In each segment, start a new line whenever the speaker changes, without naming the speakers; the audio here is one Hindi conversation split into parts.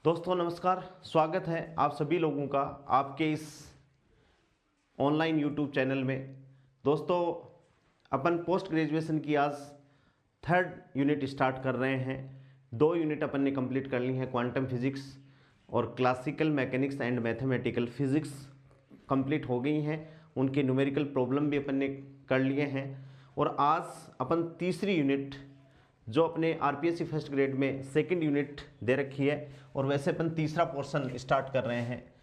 दोस्तों नमस्कार। स्वागत है आप सभी लोगों का आपके इस ऑनलाइन यूट्यूब चैनल में। दोस्तों अपन पोस्ट ग्रेजुएशन की आज थर्ड यूनिट स्टार्ट कर रहे हैं। 2 यूनिट अपन ने कंप्लीट कर ली हैं, क्वांटम फिजिक्स और classical mechanics and mathematical physics complete हो गई हैं। उनके न्यूमेरिकल प्रॉब्लम भी अपन ने कर लिए हैं और आज अपन तीसरी यूनिट जो अपने आरपीएससी फर्स्ट ग्रेड में सेकंड यूनिट दे रखी है और वैसे अपन तीसरा पोर्शन स्टार्ट कर रहे हैं।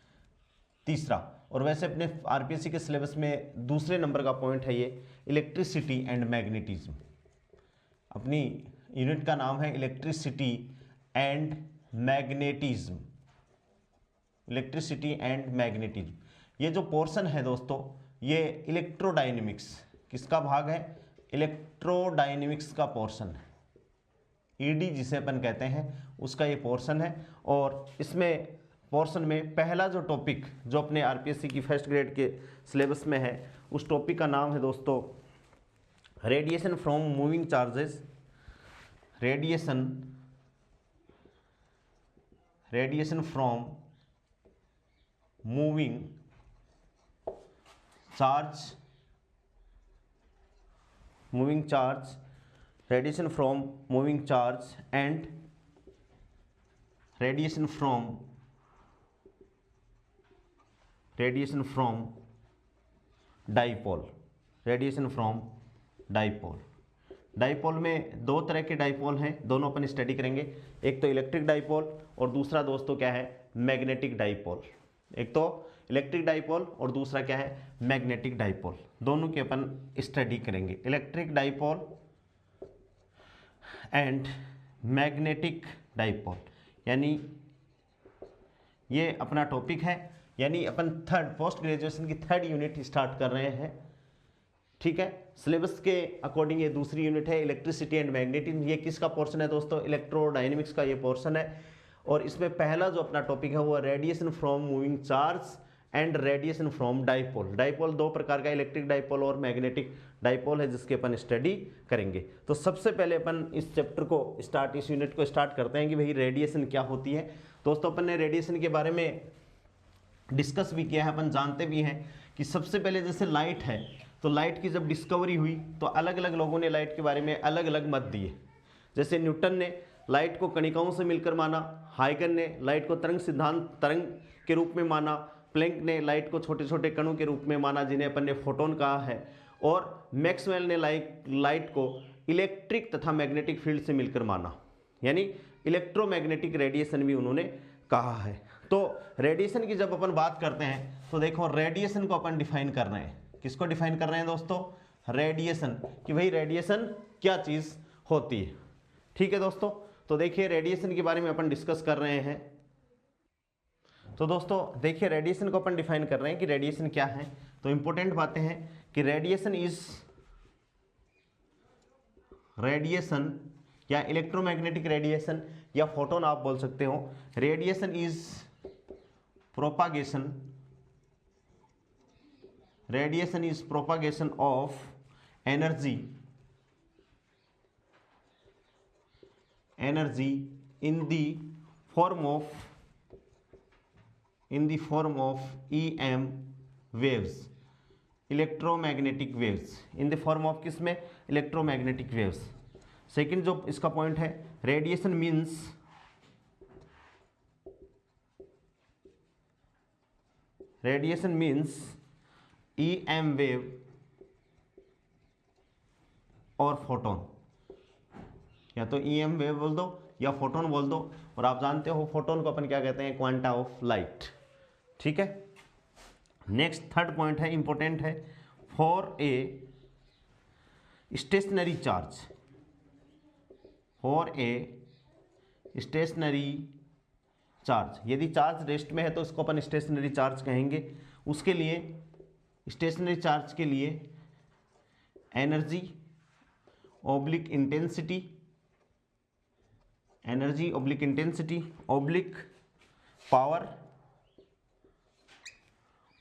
तीसरा और वैसे अपने आरपीएससी के सिलेबस में दूसरे नंबर का पॉइंट है ये इलेक्ट्रिसिटी एंड मैग्नेटिज्म। अपनी यूनिट का नाम है electricity and magnetism. Electricity and magnetism ये जो पोर्शन है दोस्तों ये इलेक्ट्रोडायनेमिक्स किसका भाग है? इलेक्ट्रोडायनेमिक्स का पोर्शन है। ईडी जिसे अपन कहते हैं उसका ये पोर्शन है और इसमें पोर्शन में पहला जो टॉपिक जो अपने आरपीएससी की फर्स्ट ग्रेड के सिलेबस में है उस टॉपिक का नाम है दोस्तों radiation from moving charges. Radiation from moving charge radiation from moving charge and radiation from dipole। Dipole में दो तरह के डाइपोल हैं, दोनों अपन स्टडी करेंगे। एक तो इलेक्ट्रिक डाइपोल और दूसरा दोस्तों क्या है? Magnetic dipole. एक तो इलेक्ट्रिक डाइपोल और दूसरा क्या है? Magnetic dipole. दोनों की अपन स्टडी करेंगे, electric dipole and magnetic dipole. यानी ये अपना टॉपिक है, यानी अपन थर्ड पोस्ट ग्रेजुएशन की थर्ड यूनिट स्टार्ट कर रहे हैं। ठीक है, सिलेबस के अकॉर्डिंग ये दूसरी यूनिट है इलेक्ट्रिसिटी एंड मैग्नेटिज्म। ये किसका पोर्शन है दोस्तों? इलेक्ट्रोडायनेमिक्स का ये पोर्शन है और इसमें पहला जो अपना टॉपिक है वो radiation from moving charge and radiation from dipole. Dipole दो प्रकार का, इलेक्ट्रिक डाइपोल और मैग्नेटिक डाइपोल है, जिसके अपन स्टडी करेंगे। तो सबसे पहले अपन इस चैप्टर को इस यूनिट को स्टार्ट करते हैं कि भाई रेडिएशन क्या होती है। दोस्तों अपन ने रेडिएशन के बारे में डिस्कस भी किया है, अपन जानते भी हैं कि सबसे पहले जैसे लाइट है तो लाइट की जब डिस्कवरी हुई तो अलग अलग लोगों ने लाइट के बारे में अलग अलग मत दिए। जैसे न्यूटन ने लाइट को कणिकाओं से मिलकर माना, हाइगन ने लाइट को तरंग के रूप में माना, प्लैंक ने लाइट को छोटे छोटे कणों के रूप में माना जिन्हें अपन ने फोटोन कहा है, और मैक्सवेल ने लाइट को इलेक्ट्रिक तथा मैग्नेटिक फील्ड से मिलकर माना, यानी इलेक्ट्रोमैग्नेटिक रेडिएशन भी उन्होंने कहा है। तो रेडिएशन की जब अपन बात करते हैं तो देखो रेडिएशन को अपन डिफाइन कर रहे हैं। किसको डिफाइन कर रहे हैं दोस्तों? रेडिएशन, कि भाई रेडिएशन क्या चीज़ होती है। ठीक है दोस्तों, तो देखिए रेडिएशन के बारे में अपन डिस्कस कर रहे हैं। तो दोस्तों देखिए रेडिएशन को अपन डिफाइन कर रहे हैं कि रेडिएशन क्या है। तो इंपॉर्टेंट बातें हैं कि रेडिएशन या इलेक्ट्रोमैग्नेटिक रेडिएशन या फोटोन आप बोल सकते हो। Radiation is propagation of energy in the form of EM waves, electromagnetic waves, in the form of किस में? Electromagnetic waves. सेकंड जो इसका पॉइंट है, रेडिएशन मीन्स EM वेव और फोटोन, या तो EM वेव बोल दो या फोटोन बोल दो। और आप जानते हो फोटोन को अपन क्या कहते हैं? Quanta of light. ठीक है, नेक्स्ट थर्ड पॉइंट है, इंपॉर्टेंट है, फॉर ए स्टेशनरी चार्ज, यदि चार्ज रेस्ट में है तो इसको अपन स्टेशनरी चार्ज कहेंगे। उसके लिए स्टेशनरी चार्ज के लिए energy oblique intensity oblique power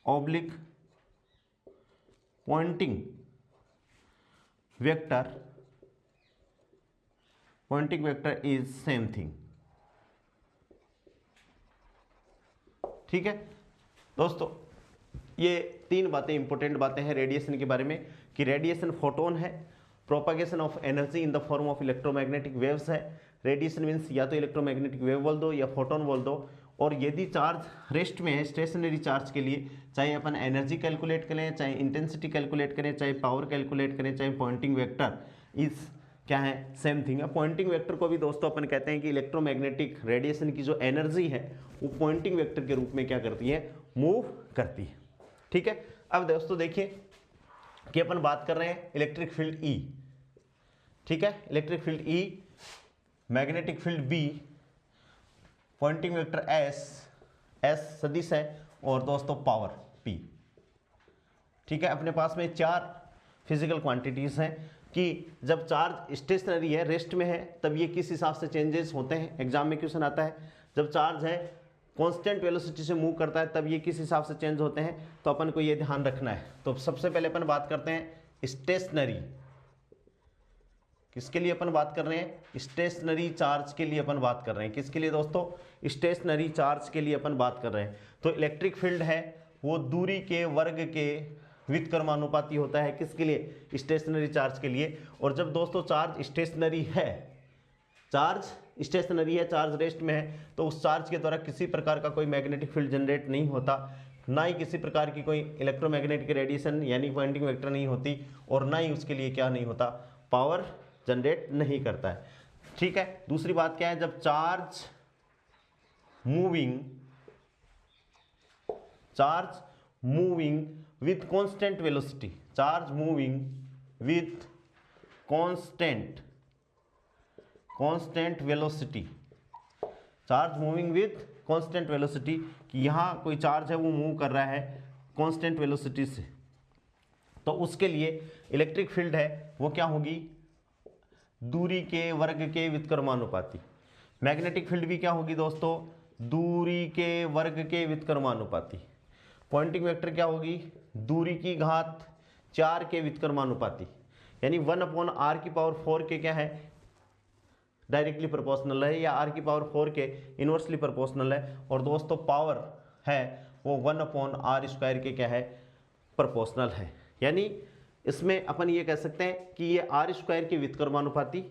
oblique Poynting vector is same thing. ठीक है दोस्तों, ये 3 बातें इंपॉर्टेंट बातें हैं रेडिएशन के बारे में कि रेडिएशन फोटोन है, propagation of energy in the form of electromagnetic waves है। रेडिएशन मीन्स या तो इलेक्ट्रोमैग्नेटिक वेव बोल दो या फोटोन बोल दो। और यदि चार्ज रेस्ट में है, स्टेशनरी चार्ज के लिए, चाहे अपन एनर्जी कैलकुलेट करें, चाहे इंटेंसिटी कैलकुलेट करें, चाहे पावर कैलकुलेट करें, चाहे पॉइंटिंग वेक्टर, इस क्या है सेम थिंग है। पॉइंटिंग वेक्टर को भी दोस्तों अपन कहते हैं कि इलेक्ट्रोमैग्नेटिक रेडिएशन की जो एनर्जी है वो पॉइंटिंग वेक्टर के रूप में क्या करती है, मूव करती है। ठीक है, अब दोस्तों देखिए कि अपन बात कर रहे हैं इलेक्ट्रिक फील्ड E। ठीक है, electric field E, magnetic field B, Poynting vector S सदिश है, और दोस्तों पावर P। ठीक है, अपने पास में 4 फिजिकल क्वांटिटीज हैं कि जब चार्ज स्टेशनरी है, रेस्ट में है, तब ये किस हिसाब से चेंजेस होते हैं। एग्जाम में क्वेश्चन आता है, जब चार्ज है कांस्टेंट वेलोसिटी से मूव करता है तब ये किस हिसाब से चेंज होते हैं, तो अपन को ये ध्यान रखना है। तो सबसे पहले अपन बात करते हैं स्टेशनरी, किसके लिए अपन बात कर रहे हैं, स्टेशनरी चार्ज के लिए अपन बात कर रहे हैं। किसके लिए दोस्तों, स्टेशनरी चार्ज के लिए अपन बात कर रहे हैं। तो इलेक्ट्रिक फील्ड है वो दूरी के वर्ग के व्युत्क्रमानुपाती होता है, किसके लिए, स्टेशनरी चार्ज के लिए। और जब दोस्तों चार्ज स्टेशनरी है, चार्ज रेस्ट में है, तो उस चार्ज के द्वारा किसी प्रकार का कोई मैग्नेटिक फील्ड जनरेट नहीं होता, ना ही किसी प्रकार की कोई इलेक्ट्रोमैग्नेटिक रेडिएशन यानी पॉइंटिंग वेक्टर नहीं होती, और ना ही उसके लिए क्या नहीं होता, पावर जनरेट नहीं करता है। ठीक है, दूसरी बात क्या है, जब charge moving with constant velocity, charge moving with constant velocity, कि यहाँ कोई चार्ज है वो मूव कर रहा है कांस्टेंट वेलोसिटी से, तो उसके लिए इलेक्ट्रिक फील्ड है वो क्या होगी, दूरी के वर्ग के व्युत्क्रमानुपाती। मैग्नेटिक फील्ड भी क्या होगी दोस्तों, दूरी के वर्ग के व्युत्क्रमानुपाती। पॉइंटिंग वेक्टर क्या होगी, दूरी की घात 4 के व्युत्क्रमानुपाती, यानी 1/r⁴ के क्या है, डायरेक्टली प्रोपोर्शनल है, या r⁴ के इनवर्सली प्रोपोर्शनल है। और दोस्तों पावर है वो 1/r² के क्या है, प्रोपोर्शनल है। यानी इसमें अपन ये कह सकते हैं कि ये r² के व्युत्क्रमानुपाती,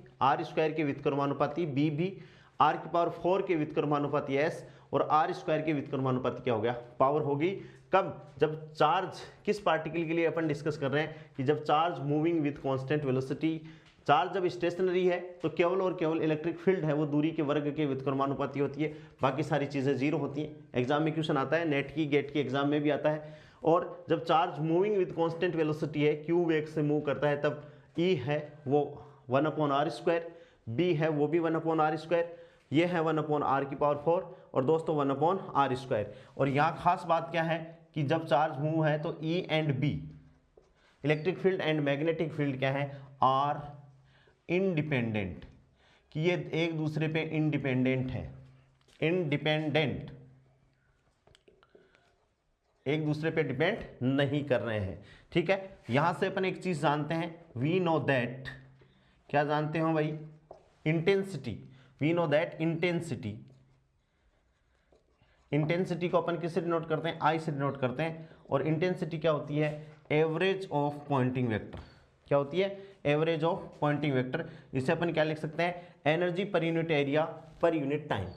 b भी, r⁴ के व्युत्क्रमानुपाती s, और r² के व्युत्क्रमानुपाती क्या हो गया, पावर होगी। कब, जब चार्ज, किस पार्टिकल के लिए अपन डिस्कस कर रहे हैं कि जब charge moving with constant velocity, charge जब स्टेशनरी है तो केवल और केवल इलेक्ट्रिक फील्ड है वो दूरी के वर्ग के व्युत्क्रमानुपाती होती है, बाकी सारी चीज़ें जीरो होती हैं। एग्जाम में क्वेश्चन आता है, नेट की, गेट की एग्जाम में भी आता है। और जब charge moving with constant velocity है, क्यू वेग से मूव करता है, तब E है वो 1/r², B है वो भी 1/r², ये है 1/r⁴, और दोस्तों 1/r²। और यहाँ खास बात क्या है कि जब चार्ज मूव है तो E and B, electric field and magnetic field क्या है, आर इंडिपेंडेंट, कि ये एक दूसरे पे इंडिपेंडेंट है, एक दूसरे पे डिपेंड नहीं कर रहे हैं। ठीक है, यहां से अपन एक चीज जानते हैं, वी नो दैट, क्या जानते हो भाई, intensity. We know that intensity को अपन किससे डिनोट करते हैं, आई से डिनोट करते हैं। और इंटेंसिटी क्या होती है, एवरेज ऑफ पॉइंटिंग वेक्टर। क्या होती है, एवरेज ऑफ पॉइंटिंग वेक्टर। इसे अपन क्या लिख सकते हैं, एनर्जी पर यूनिट एरिया पर यूनिट टाइम,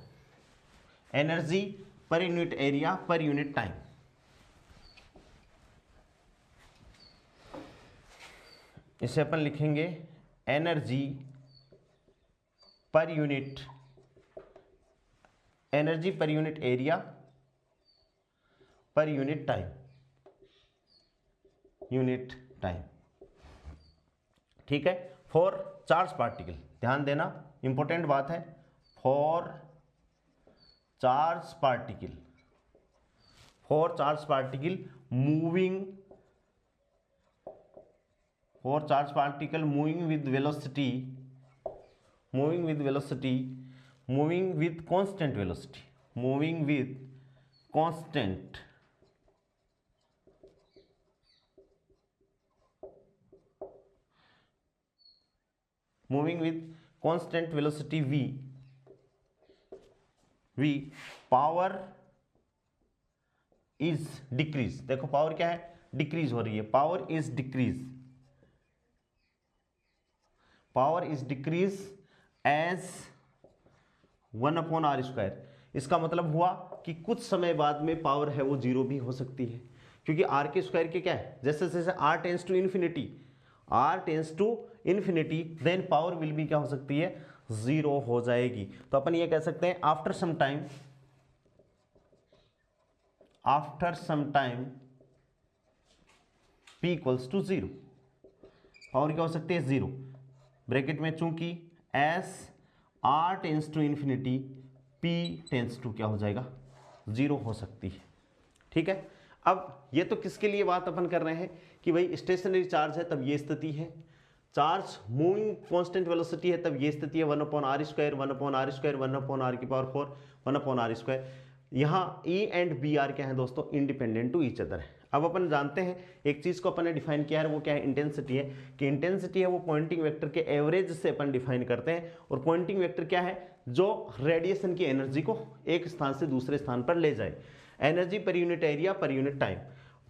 एनर्जी पर यूनिट एरिया पर यूनिट टाइम। इसे अपन लिखेंगे एनर्जी पर यूनिट एरिया पर यूनिट टाइम। ठीक है, फॉर चार्ज पार्टिकल, ध्यान देना इंपॉर्टेंट बात है, for charge particle moving with velocity, moving with constant velocity, moving with constant velocity v, power is decrease, देखो पावर क्या है, डिक्रीज हो रही है, power is decrease, power is decrease as 1/r²। इसका मतलब हुआ कि कुछ समय बाद में पावर है वो जीरो भी हो सकती है, क्योंकि आर के स्क्वायर के क्या है, जैसे जैसे r tends to infinity, r tends to infinity, then power will भी क्या हो सकती है, जीरो हो जाएगी। तो अपन ये कह सकते हैं after some time, after some time P equals to zero, power क्या हो सकती है, जीरो, ब्रैकेट में चूंकि as r tends to infinity P tends to क्या हो जाएगा, जीरो हो सकती है। ठीक है, अब ये तो किसके लिए बात अपन कर रहे हैं कि भाई स्टेशनरी चार्ज है तब ये स्थिति है, चार्ज मूविंग कांस्टेंट वेलोसिटी है तब ये स्थिति है 1/r², 1/r², 1/r⁴, 1/r²। यहाँ E एंड बी आर क्या है दोस्तों, इंडिपेंडेंट टू ईच अदर है। अब अपन जानते हैं एक चीज को अपन ने डिफाइन किया है, वो क्या है, इंटेंसिटी है, कि इंटेंसिटी है वो पॉइंटिंग वेक्टर के एवरेज से अपन डिफाइन करते हैं, और पॉइंटिंग वेक्टर क्या है, जो रेडिएशन की एनर्जी को एक स्थान से दूसरे स्थान पर ले जाए, एनर्जी पर यूनिट एरिया पर unit time.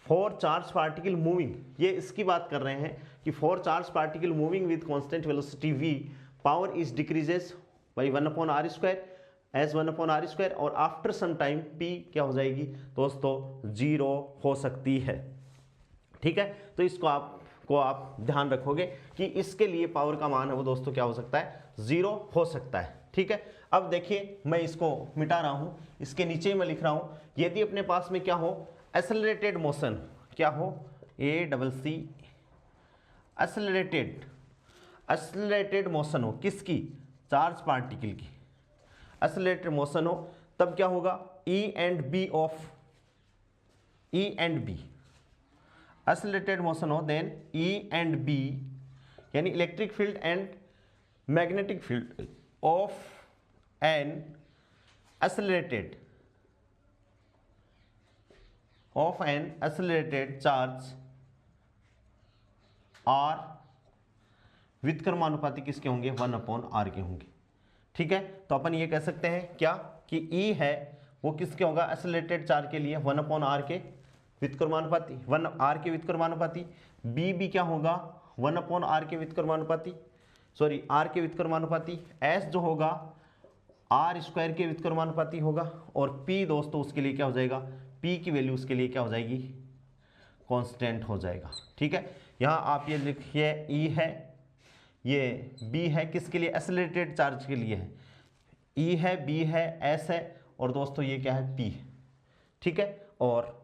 For charge particle moving, ये इसकी बात कर रहे हैं कि for charge particle moving with constant velocity v, power is decreases by 1/r² as 1/r², और आफ्टर सम टाइम p क्या हो जाएगी दोस्तों, जीरो हो सकती है। ठीक है, तो इसको आप ध्यान रखोगे कि इसके लिए पावर का मान है वो दोस्तों क्या हो सकता है, जीरो हो सकता है। ठीक है, अब देखिए मैं इसको मिटा रहा हूं, इसके नीचे मैं लिख रहा हूं, यदि अपने पास में क्या हो, एक्सेलरेटेड मोशन, क्या हो, ACC, एक्सेलरेटेड मोशन हो, किसकी, चार्ज पार्टिकल की, एक्सेलरेटेड मोशन हो, तब क्या होगा, E and B of, E and B, accelerated motion हो, देन E एंड B, यानी electric field and magnetic field of an accelerated charge are व्युत्क्रमानुपाती किसके होंगे, 1/r के होंगे। ठीक है, तो अपन ये कह सकते हैं क्या कि E है वो किसके होगा, एक्सेलरेटेड चार्ज के लिए 1/r के व्युत्क्रमानुपाती, 1r के व्युत्क्रमानुपाती। B भी क्या होगा, 1/r के व्युत्क्रमानुपाती, सॉरी r के व्युत्क्रमानुपाती। S जो होगा r² के व्युत्क्रमानुपाती होगा, और P दोस्तों उसके लिए क्या हो जाएगा, P की वैल्यू उसके लिए क्या हो जाएगी, कांस्टेंट हो जाएगा। ठीक है, यहाँ आप ये लिखिए E है, ये B है, किसके लिए, एक्सेलरेटेड चार्ज के लिए है, E है, B है, S है, और दोस्तों ये क्या है, P है। ठीक है, और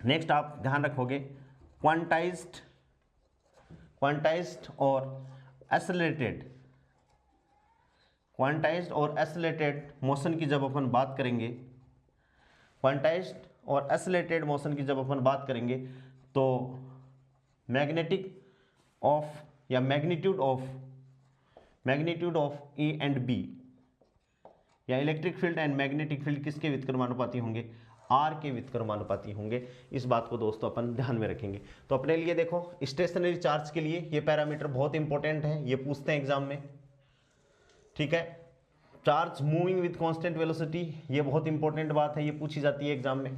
नेक्स्ट आप ध्यान रखोगे क्वांटाइज्ड और एक्सेलरेटेड मोशन की जब अपन बात करेंगे, क्वांटाइज्ड और एक्सेलरेटेड मोशन की जब अपन बात करेंगे, तो magnitude of E and B, या electric field and magnetic field किसके व्युत्क्रमानुपाती होंगे, R के व्युत्क्रमानुपाती होंगे। इस बात को दोस्तों अपन ध्यान में रखेंगे। तो अपने लिए देखो स्टेशनरी चार्ज के लिए ये पैरामीटर बहुत इंपॉर्टेंट है, ये पूछते हैं एग्जाम में। ठीक है, charge moving with constant velocity, ये बहुत इंपॉर्टेंट बात है, ये पूछी जाती है एग्जाम में।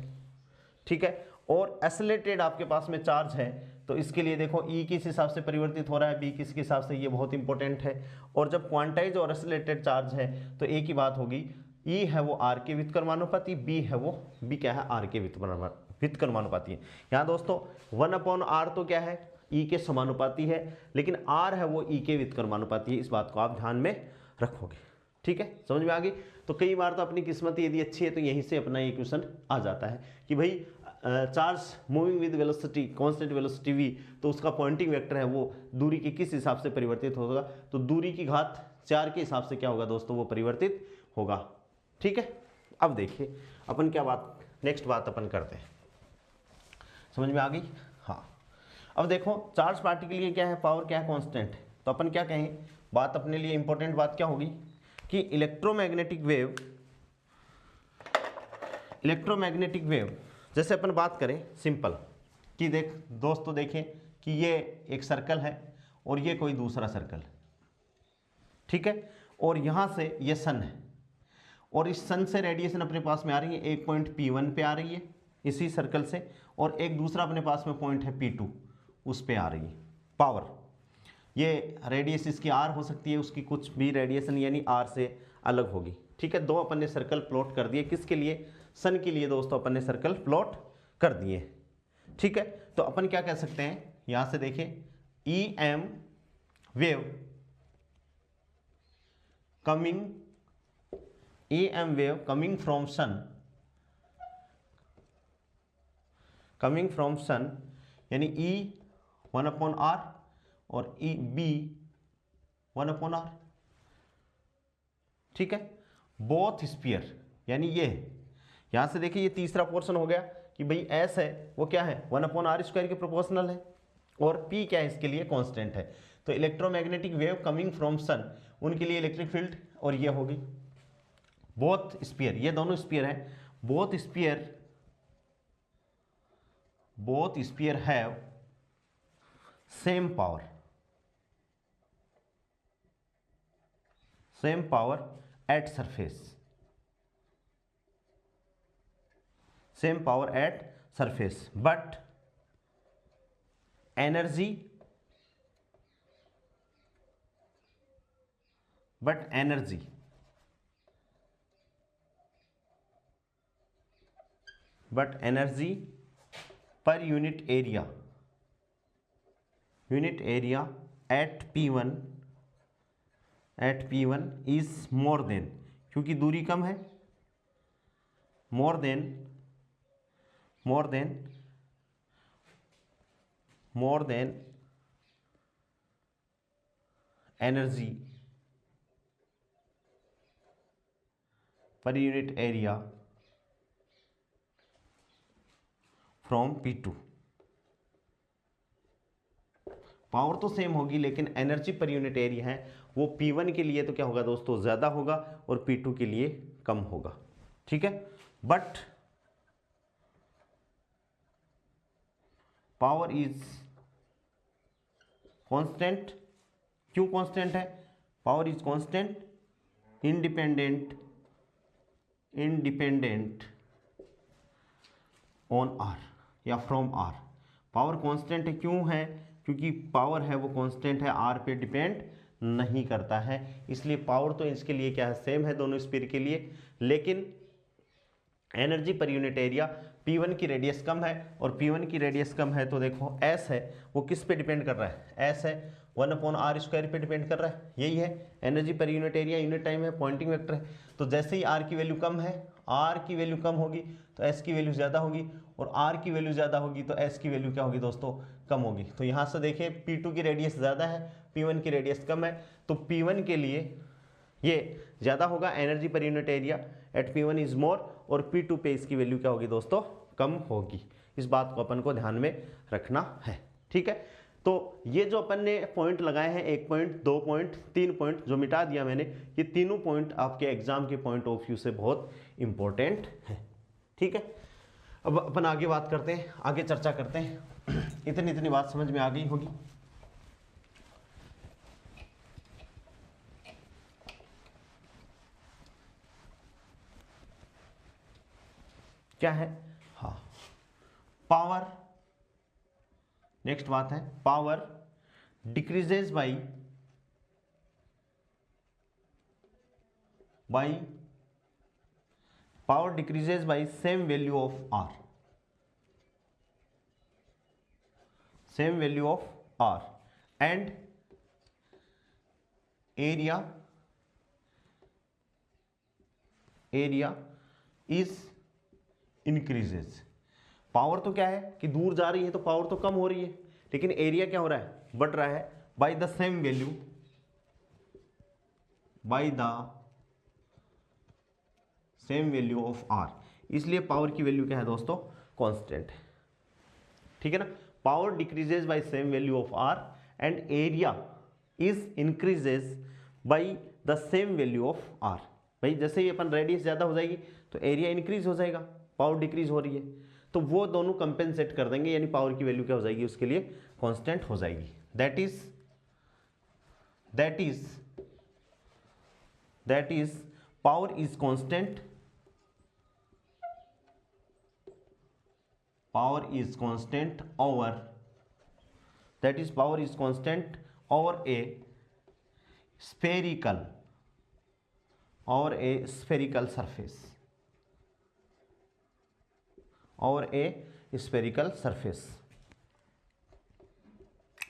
ठीक है, और एक्सेलरेटेड आपके पास में चार्ज है, तो इसके लिए देखो E किस हिसाब से परिवर्तित हो रहा है, B किसके हिसाब से, ये बहुत इंपॉर्टेंट है। और जब क्वांटाइज और एक्सेलरेटेड चार्ज है तो एक ही बात होगी, E है वो R के व्युत्क्रमानुपाती, B है वो B क्या है, R के व्युत्क्रमानुपाती है। यहाँ दोस्तों 1/r तो क्या है, E के समानुपाती है, लेकिन R है वो E के व्युत्क्रमानुपाती है। इस बात को आप ध्यान में रखोगे। ठीक है, समझ में आ गई। तो कई बार तो अपनी किस्मत यदि अच्छी है तो यहीं से अपना ये क्वेश्चन आ जाता है कि भाई charge moving with velocity constant velocity v, तो उसका पॉइंटिंग वेक्टर है वो दूरी के किस हिसाब से परिवर्तित होगा, तो दूरी की घात 4 के हिसाब से क्या होगा दोस्तों, वो परिवर्तित होगा। ठीक है, अब देखिए अपन क्या बात, नेक्स्ट बात अपन करते हैं, समझ में आ गई। हाँ, अब देखो चार्ज पार्टिकल के लिए क्या है, पावर क्या है, कांस्टेंट है। तो अपन क्या कहें, बात अपने लिए इंपॉर्टेंट बात क्या होगी कि इलेक्ट्रोमैग्नेटिक वेव, जैसे अपन बात करें सिंपल कि देख दोस्तों, देखें कि ये एक सर्कल है और ये कोई दूसरा सर्कल है। ठीक है, और यहाँ से ये सन है, और इस सन से रेडिएशन अपने पास में आ रही है, एक पॉइंट P1 पे आ रही है, इसी सर्कल से, और एक दूसरा अपने पास में पॉइंट है P2, उस पे आ रही है पावर। ये रेडियस इसकी R हो सकती है, उसकी कुछ भी रेडिएशन यानी R से अलग होगी। ठीक है, दो अपन ने सर्कल प्लॉट कर दिए, किसके लिए? सन के लिए दोस्तों अपन ने सर्कल प्लॉट कर दिए। ठीक है, तो अपन क्या कह सकते हैं, यहां से देखें, EM wave coming from sun, यानी E 1/r और B 1/r। ठीक है, बोथ स्पीयर, यानी ये यहां से देखिए, ये तीसरा पोर्शन हो गया कि भाई S है वो क्या है, 1/r² के प्रोपोर्शनल है, और P क्या है इसके लिए, कांस्टेंट है। तो electromagnetic wave coming from sun, उनके लिए इलेक्ट्रिक फील्ड, और ये होगी बोथ स्पीयर, ये दोनों स्पीयर हैं, both sphere have same power at surface, but energy पर unit area at P1 is more than, क्योंकि दूरी कम है, मोर देन एनर्जी पर unit area from P2। Power तो सेम होगी, लेकिन एनर्जी पर यूनिट एरिया है वो P1 के लिए तो क्या होगा दोस्तों, ज्यादा होगा, और P2 के लिए कम होगा। ठीक है, बट पावर इज कांस्टेंट। क्यों कांस्टेंट है? Power is constant independent on R या फ्रॉम R। पावर कांस्टेंट है, क्यों है? क्योंकि पावर है वो कांस्टेंट है, R पे डिपेंड नहीं करता है, इसलिए पावर तो इसके लिए क्या है, सेम है दोनों स्पीयर के लिए, लेकिन एनर्जी पर यूनिट एरिया, P1 की रेडियस कम है, और P1 की रेडियस कम है तो देखो S है वो किस पे डिपेंड कर रहा है, S है 1/r² पे डिपेंड कर रहा है, यही है एनर्जी पर यूनिट एरिया, यूनिट टाइम है, पॉइंटिंग वेक्टर है। तो जैसे ही R की वैल्यू कम है, R की वैल्यू कम होगी तो S की वैल्यू ज़्यादा होगी, और R की वैल्यू ज़्यादा होगी तो S की वैल्यू क्या होगी दोस्तों, कम होगी। तो यहाँ से देखिए P2 की रेडियस ज़्यादा है, P1 की रेडियस कम है, तो P1 के लिए ये ज़्यादा होगा, एनर्जी पर unit area at P1 is मोर, और P2 पे इसकी वैल्यू क्या होगी दोस्तों, कम होगी। इस बात को अपन को ध्यान में रखना है। ठीक है, तो ये जो अपन ने पॉइंट लगाए हैं, 1 पॉइंट, 2 पॉइंट, 3 पॉइंट जो मिटा दिया मैंने, ये तीनों पॉइंट आपके एग्जाम के पॉइंट ऑफ व्यू से बहुत इंपॉर्टेंट है। ठीक है, अब अपन आगे बात करते हैं, आगे चर्चा करते हैं। इतनी बात समझ में आ गई होगी। क्या है? हाँ, पावर, नेक्स्ट बात है, power decreases by same value of R, and area is increases. Power तो क्या है कि दूर जा रही है तो पावर तो कम हो रही है, लेकिन एरिया क्या हो रहा है, बढ़ रहा है, by the same value of R। इसलिए पावर की वैल्यू क्या है दोस्तों, कांस्टेंट है। ठीक है ना, power decreases bye same value of R and area is increases by the same value of R। भाई जैसे ही अपन रेडियस ज्यादा हो जाएगी तो एरिया इंक्रीज हो जाएगा, पावर डिक्रीज हो रही है, तो वो दोनों कंपेंसेट कर देंगे, यानी पावर की वैल्यू क्या हो जाएगी उसके लिए, कांस्टेंट हो जाएगी। That is power is constant power is constant over, that is power is constant over a spherical surface, over a spherical surface.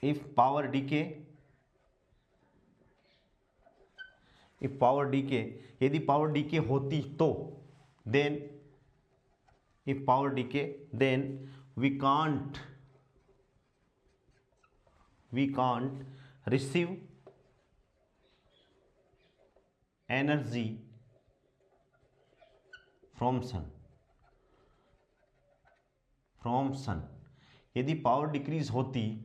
If power decay, यदि पावर डीके होती तो then if power decay then we can't receive energy from sun. यदि पावर डिक्रीज होती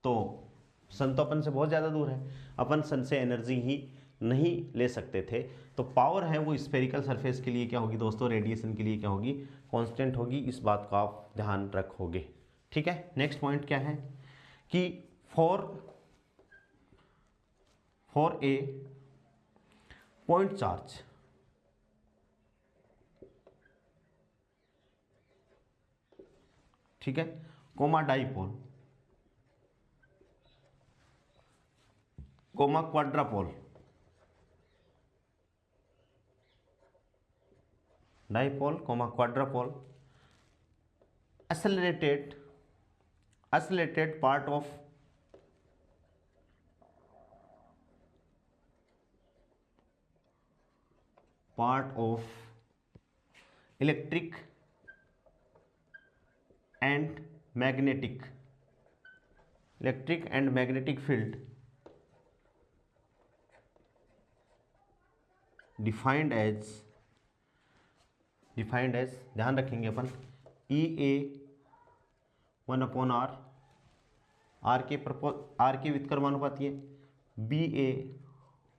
तो सन तो अपन से बहुत ज़्यादा दूर है, अपन सन से एनर्जी ही नहीं ले सकते थे। तो पावर है वो स्फेरिकल सरफेस के लिए क्या होगी दोस्तों, रेडिएशन के लिए क्या होगी, कांस्टेंट होगी। इस बात का आप ध्यान रखोगे, ठीक है। नेक्स्ट पॉइंट क्या है कि फॉर ए पॉइंट चार्ज, ठीक है, comma dipole, comma quadrupole, dipole comma quadrupole, accelerated part of electric and magnetic field defined as ध्यान रखेंगे अपन EA 1/r, आर के व्युत्क्रमानुपाती है, BA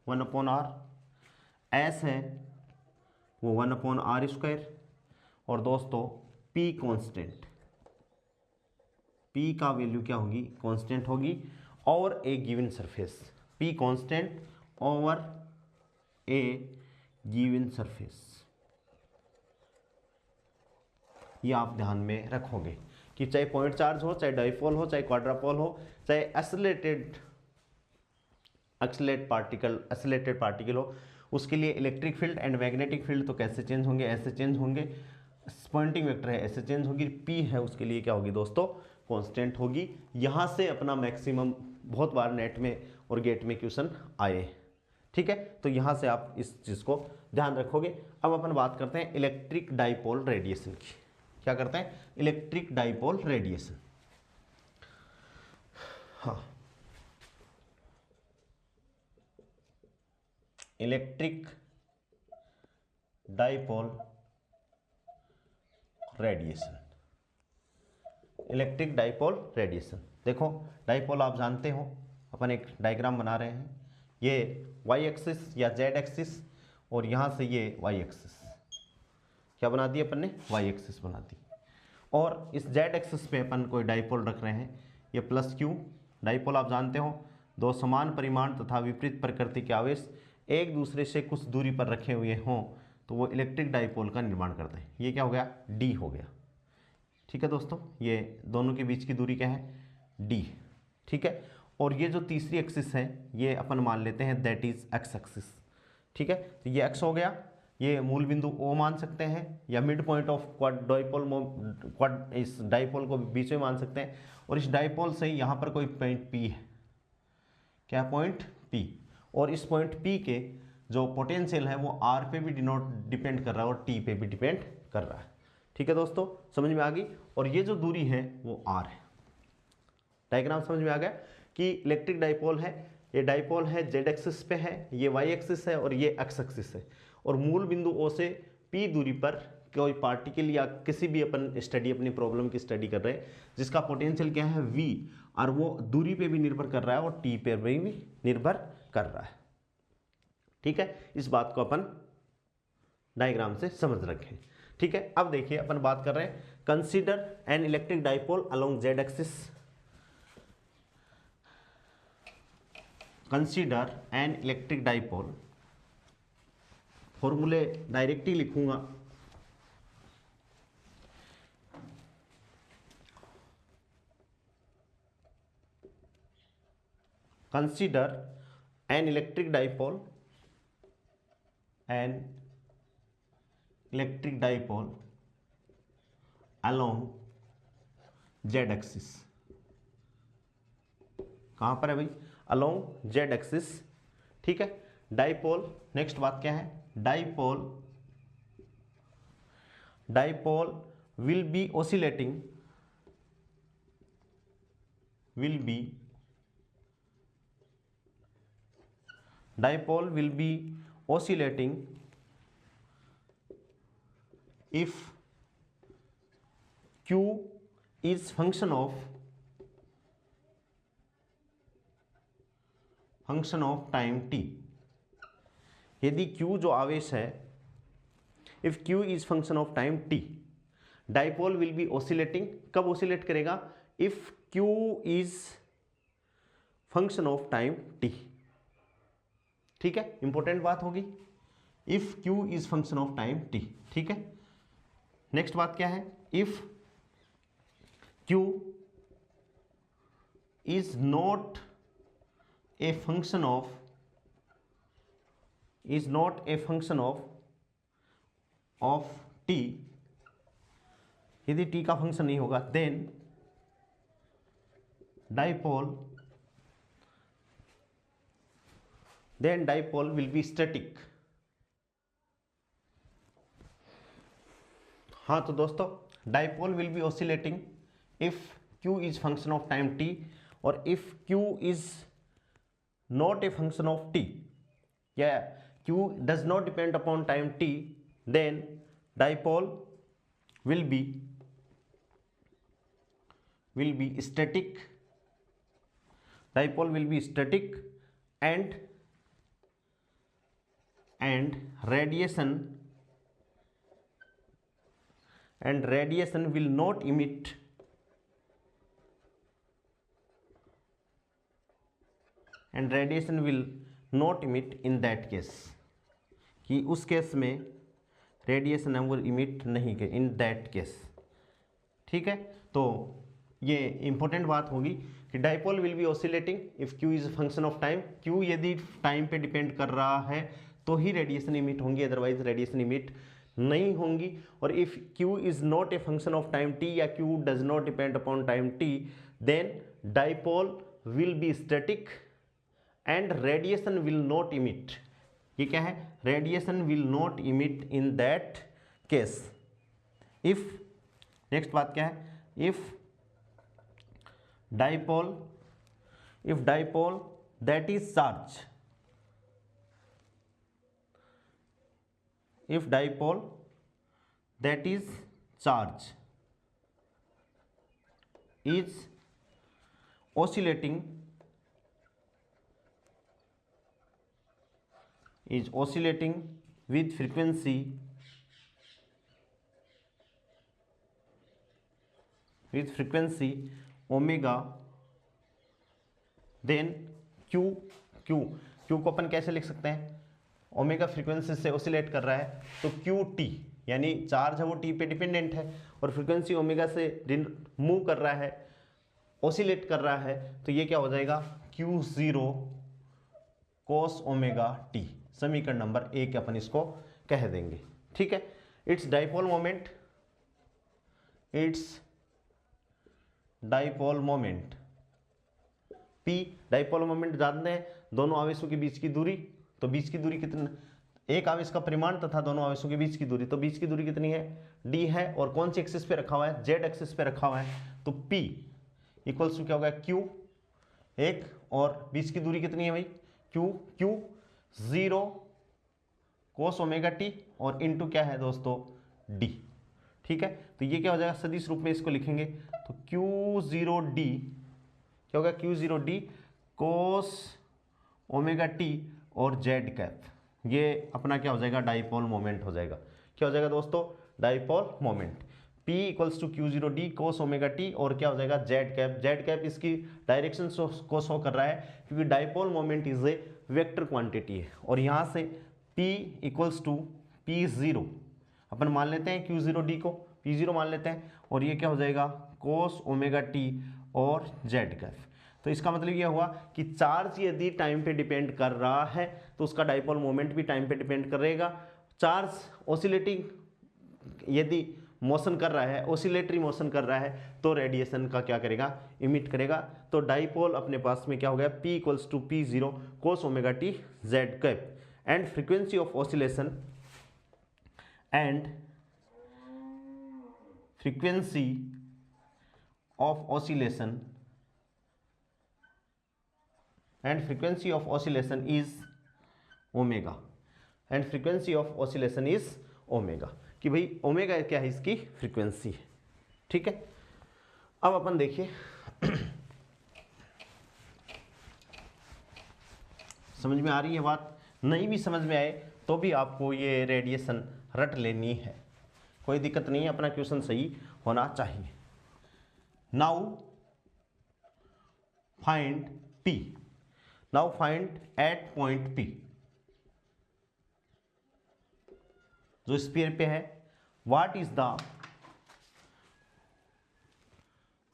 1/r, S है वो 1/r², और दोस्तों P कांस्टेंट, P का वैल्यू क्या होगी, कांस्टेंट होगी, और a given surface, P constant over a given surface. ये आप ध्यान में रखोगे कि चाहे पॉइंट चार्ज हो, चाहे डाइपोल हो, चाहे क्वाड्रापोल हो, चाहे एक्सेलेरेटेड पार्टिकल हो, उसके लिए electric field and magnetic field तो कैसे चेंज होंगे, ऐसे चेंज होंगे। पॉइंटिंग वेक्टर है ऐसे चेंज होगी, P है उसके लिए क्या होगी दोस्तों, कांस्टेंट होगी। यहाँ से अपना मैक्सिमम बहुत बार नेट में और गेट में क्वेश्चन आए, ठीक है। तो यहाँ से आप इस चीज़ को ध्यान रखोगे। अब अपन बात करते हैं इलेक्ट्रिक डाइपोल रेडिएशन की। क्या करते हैं, इलेक्ट्रिक डाइपोल रेडिएशन। हाँ, electric dipole radiation, electric dipole radiation. देखो डाइपोल आप जानते हो, अपन एक डायग्राम बना रहे हैं, ये y एक्सिस या z एक्सिस, और यहाँ से ये y एक्सिस, क्या बना दी अपन ने, y एक्सिस बना दी। और इस z एक्सिस पे अपन कोई डाइपोल रख रहे हैं, ये प्लस q। डाइपोल आप जानते हो, दो समान परिमाण तथा विपरीत प्रकृति के आवेश एक दूसरे से कुछ दूरी पर रखे हुए हों तो वो इलेक्ट्रिक डाइपोल का निर्माण करते हैं। ये क्या हो गया, d हो गया, ठीक है दोस्तों। ये दोनों के बीच की दूरी क्या है, d, ठीक है। और ये जो तीसरी एक्सिस है ये अपन मान लेते हैं दैट इज x एक्सिस, ठीक है। तो ये x हो गया, ये मूल बिंदु O मान सकते हैं, या मिड पॉइंट ऑफ इस डाइपोल को बीच में मान सकते हैं। और इस डाइपोल से यहाँ पर कोई पॉइंट P है, क्या पॉइंट P, और इस पॉइंट P के जो पोटेंशियल है वो R पे भी डिपेंड कर रहा है और T पे भी डिपेंड कर रहा है, ठीक है दोस्तों। समझ में आ गई। और ये जो दूरी है वो R है। डायग्राम समझ में आ गया कि इलेक्ट्रिक डाइपोल है, ये डाइपोल है, z एक्सिस पे है, ये y एक्सिस है, और ये x एक्सिस है। और मूल बिंदु O से P दूरी पर कोई पार्टिकल या किसी भी अपन स्टडी, अपनी प्रॉब्लम की स्टडी कर रहे हैं जिसका पोटेंशियल क्या है v, और वो दूरी पे भी निर्भर कर रहा है और t पे भी निर्भर कर रहा है, ठीक है। इस बात को अपन डायग्राम से समझ रखें, ठीक है। अब देखिए अपन बात कर रहे हैं, consider an electric dipole along z axis, consider an electric dipole, फॉर्मूले डायरेक्ट ही लिखूंगा, consider an electric dipole along Z axis. कहां पर है भाई? Along Z axis. ठीक है, डाइपोल। नेक्स्ट बात क्या है? Dipole will be oscillating, dipole will be oscillating if q is function of time t। यदि q जो आवेश है, if q is function of time t, dipole will be oscillating। कब oscillate करेगा? if q is function of time t। ठीक है, इंपॉर्टेंट बात होगी, if q is function of time t। ठीक है, नेक्स्ट बात क्या है? If q is not a function of t, यदि t का फंक्शन नहीं होगा, then dipole will be static। हाँ तो दोस्तों, dipole will be oscillating if q is function of time t, और if q is not a function of t, या q does not depend upon time t, then dipole will be static। dipole will be static and radiation will not emit in that case, कि उस केस में रेडिएशन है वो इमिट नहीं करे, इन दैट केस। ठीक है, तो ये इंपॉर्टेंट बात होगी कि dipole will be oscillating if q is function of time. q यदि टाइम पे डिपेंड कर रहा है तो ही रेडिएशन इमिट होंगी, अदरवाइज रेडिएशन इमिट नहीं होंगी। और if q is not a function of time t, या q does not depend upon time t, then dipole will be static and radiation will not emit. ये क्या है? Radiation will not emit in that case. If, next बात क्या है? If dipole that is charge, if dipole that is charge is oscillating with frequency omega, then Q को अपन कैसे लिख सकते हैं? ओमेगा फ्रीक्वेंसी से ऑसिलेट कर रहा है तो QT, यानी चार्ज है वो T पे डिपेंडेंट है, और फ्रीक्वेंसी ओमेगा से मूव कर रहा है, ऑसिलेट कर रहा है, तो ये क्या हो जाएगा? Q0 cos omega T। समीकरण नंबर 1 अपन इसको कह देंगे। ठीक है, it's dipole moment P, dipole moment जानते हैं, दोनों आवेशों के बीच की दूरी। तो बीच की दूरी कितनी? एक आवेश का परिमाण तथा दोनों आवेशों के बीच की दूरी। तो बीच की दूरी कितनी है? d है, और कौन सी एक्सिस पे रखा हुआ है? z एक्सिस पे रखा हुआ है। तो P इक्वल्स टू क्या होगा? Q एक, और बीच की दूरी कितनी है भाई? Q 0 cos ओमेगा t, और इनटू क्या है दोस्तों? d। ठीक है, तो ये क्या हो जाएगा? सदिश रूप में इसको लिखेंगे तो Q0d क्या होगा? Q0d cos ओमेगा t और z कैप, ये अपना क्या हो जाएगा? डाइपोल मोमेंट हो जाएगा। क्या हो जाएगा दोस्तों? Dipole moment. P equals to Q0d cos omega t, और क्या हो जाएगा? z कैप इसकी डायरेक्शन को शो कर रहा है, क्योंकि dipole moment is a vector quantity है। और यहाँ से P इक्वल्स टू P0 अपन मान लेते हैं, Q0d को P0 मान लेते हैं, और ये क्या हो जाएगा? cos ओमेगा t और z कैप। तो इसका मतलब ये हुआ कि चार्ज यदि टाइम पे डिपेंड कर रहा है तो उसका डाइपोल मोमेंट भी टाइम पे डिपेंड करेगा। चार्ज ऑसिलेटिंग यदि मोशन कर रहा है, ऑसिलेटरी मोशन कर रहा है, तो रेडिएशन का क्या करेगा, इमिट करेगा। तो डाइपोल अपने पास में क्या हो गया, P equals to P0 cos omega t z cap and frequency of oscillation is omega कि भाई ओमेगा क्या है, इसकी फ्रीक्वेंसी है। ठीक है, अब अपन देखिए समझ में आ रही है बात? नहीं भी समझ में आए तो भी आपको ये रेडिएशन रट लेनी है, कोई दिक्कत नहीं है, अपना क्वेश्चन सही होना चाहिए। Now find P, now find at point P जो स्फीयर पे है, what is the,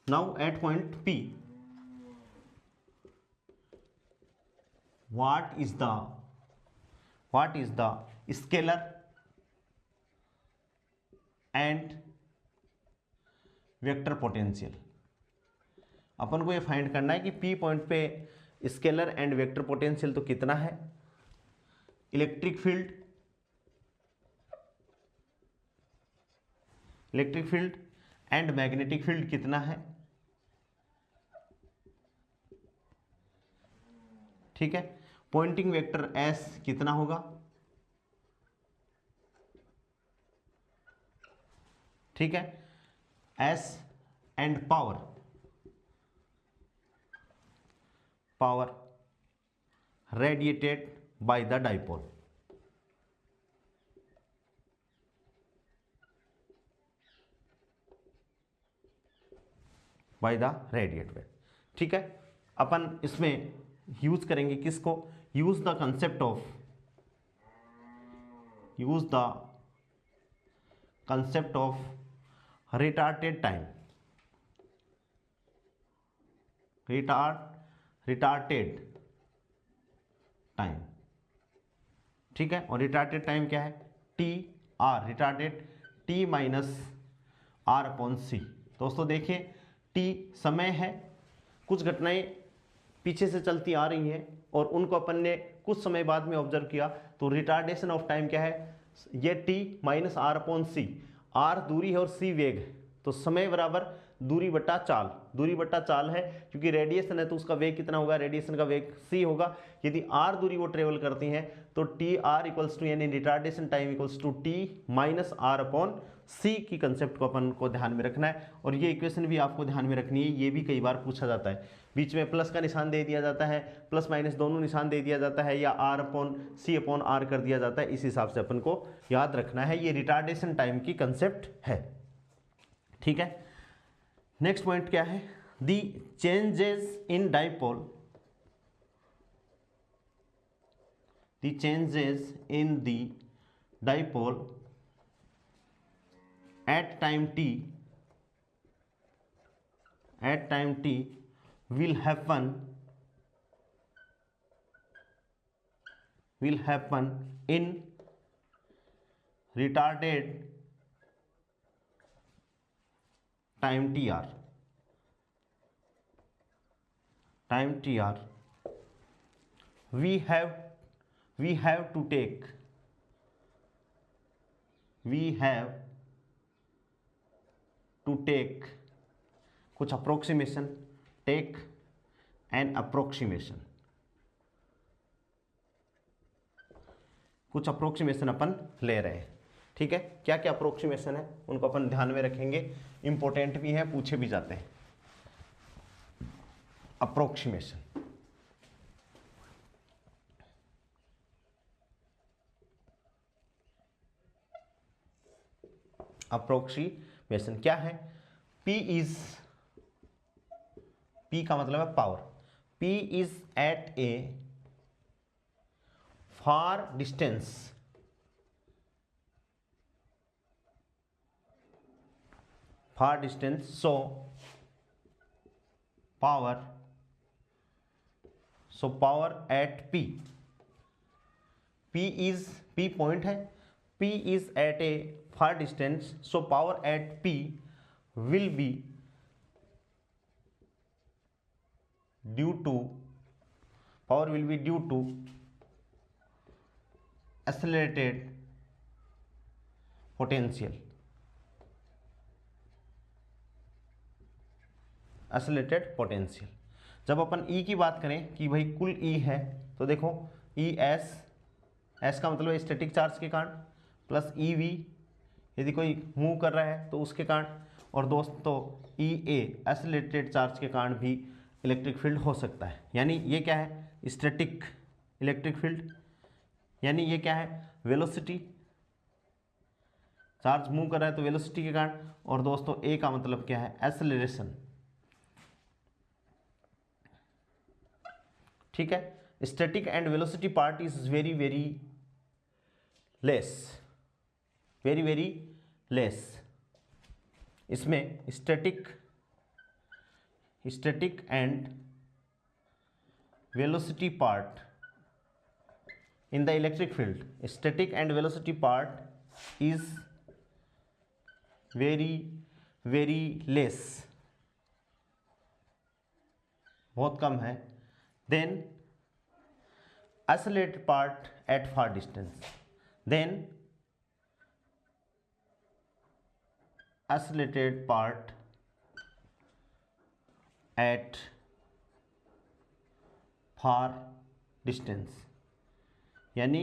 now at point P what is the scalar and vector potential. अपन को ये फाइंड करना है कि P पॉइंट पे स्केलर एंड वेक्टर पोटेंशियल तो कितना है, electric field and magnetic field कितना है। ठीक है, पॉइंटिंग वेक्टर S कितना होगा, ठीक है, S and power radiated by the dipole. By the radiate wave. ठीक है, अपन इसमें यूज करेंगे किसको, use the concept of retarded time, retarded time. ठीक है, और रिटार्टेड टाइम क्या है, T R, retarded T minus are upon C. दोस्तों देखिए, टी समय है, कुछ घटनाएं पीछे से चलती आ रही हैं और उनको अपन ने कुछ समय बाद में ऑब्जर्व किया, तो रिटार्डेशन ऑफ टाइम क्या है, ये t minus are upon c. आर दूरी है और सी वेग है, तो समय बराबर दूरी बट्टा चाल, दूरी बट्टा चाल है, क्योंकि रेडिएशन है तो उसका वेग कितना होगा, रेडिएशन का वेग सी होगा। यदि आर दूरी वो ट्रेवल करती हैं तो टी आर इक्वल्स टू, यानी retardation time equals to T minus are upon C की कंसेप्ट को अपन को ध्यान में रखना है। और ये इक्वेशन भी आपको ध्यान में रखनी है, ये भी कई बार पूछा जाता है, बीच में प्लस का निशान दे दिया जाता है, प्लस माइनस दोनों निशान दे दिया जाता है, या r upon c upon r कर दिया जाता है। इस हिसाब से अपन को याद रखना है, ये रिटार्डेशन टाइम की कंसेप्ट है। ठीक है, नेक्स्ट पॉइंट क्या है, दी changes in dipole, the changes in the dipole at time t will happen in retarded time tr, we have to take कुछ अप्रोक्सीमेशन, टेक एन अप्रोक्सीमेशन, कुछ अप्रोक्सीमेशन अपन ले रहे हैं। ठीक है, क्या क्या अप्रोक्सीमेशन है उनको अपन ध्यान में रखेंगे, इंपॉर्टेंट भी है, पूछे भी जाते हैं। अप्रोक्सीमेशन, अप्रोक्सीमेशन क्या है, P का मतलब है power, P is at a far distance, so power so power at P, P point है, P is at a far distance, so power at P will be due to accelerated potential, जब अपन E की बात करें कि भाई कुल E है, तो देखो E S का मतलब है स्टैटिक चार्ज के कारण, प्लस EV यदि कोई मूव कर रहा है तो उसके कारण, और दोस्तों EA एक्सेलरेटेड चार्ज के कारण भी इलेक्ट्रिक फील्ड हो सकता है। यानी ये क्या है, स्टैटिक इलेक्ट्रिक फील्ड, यानी ये क्या है, वेलोसिटी, चार्ज मूव कर रहा है तो वेलोसिटी के कारण, और दोस्तों ए का मतलब क्या है, एक्सेलरेशन। ठीक है, static and velocity part is very very less, इसमें static and velocity part in the electric field, static and velocity part is very less, बहुत कम है, then accelerated part at far distance, then accelerated part at far distance, यानी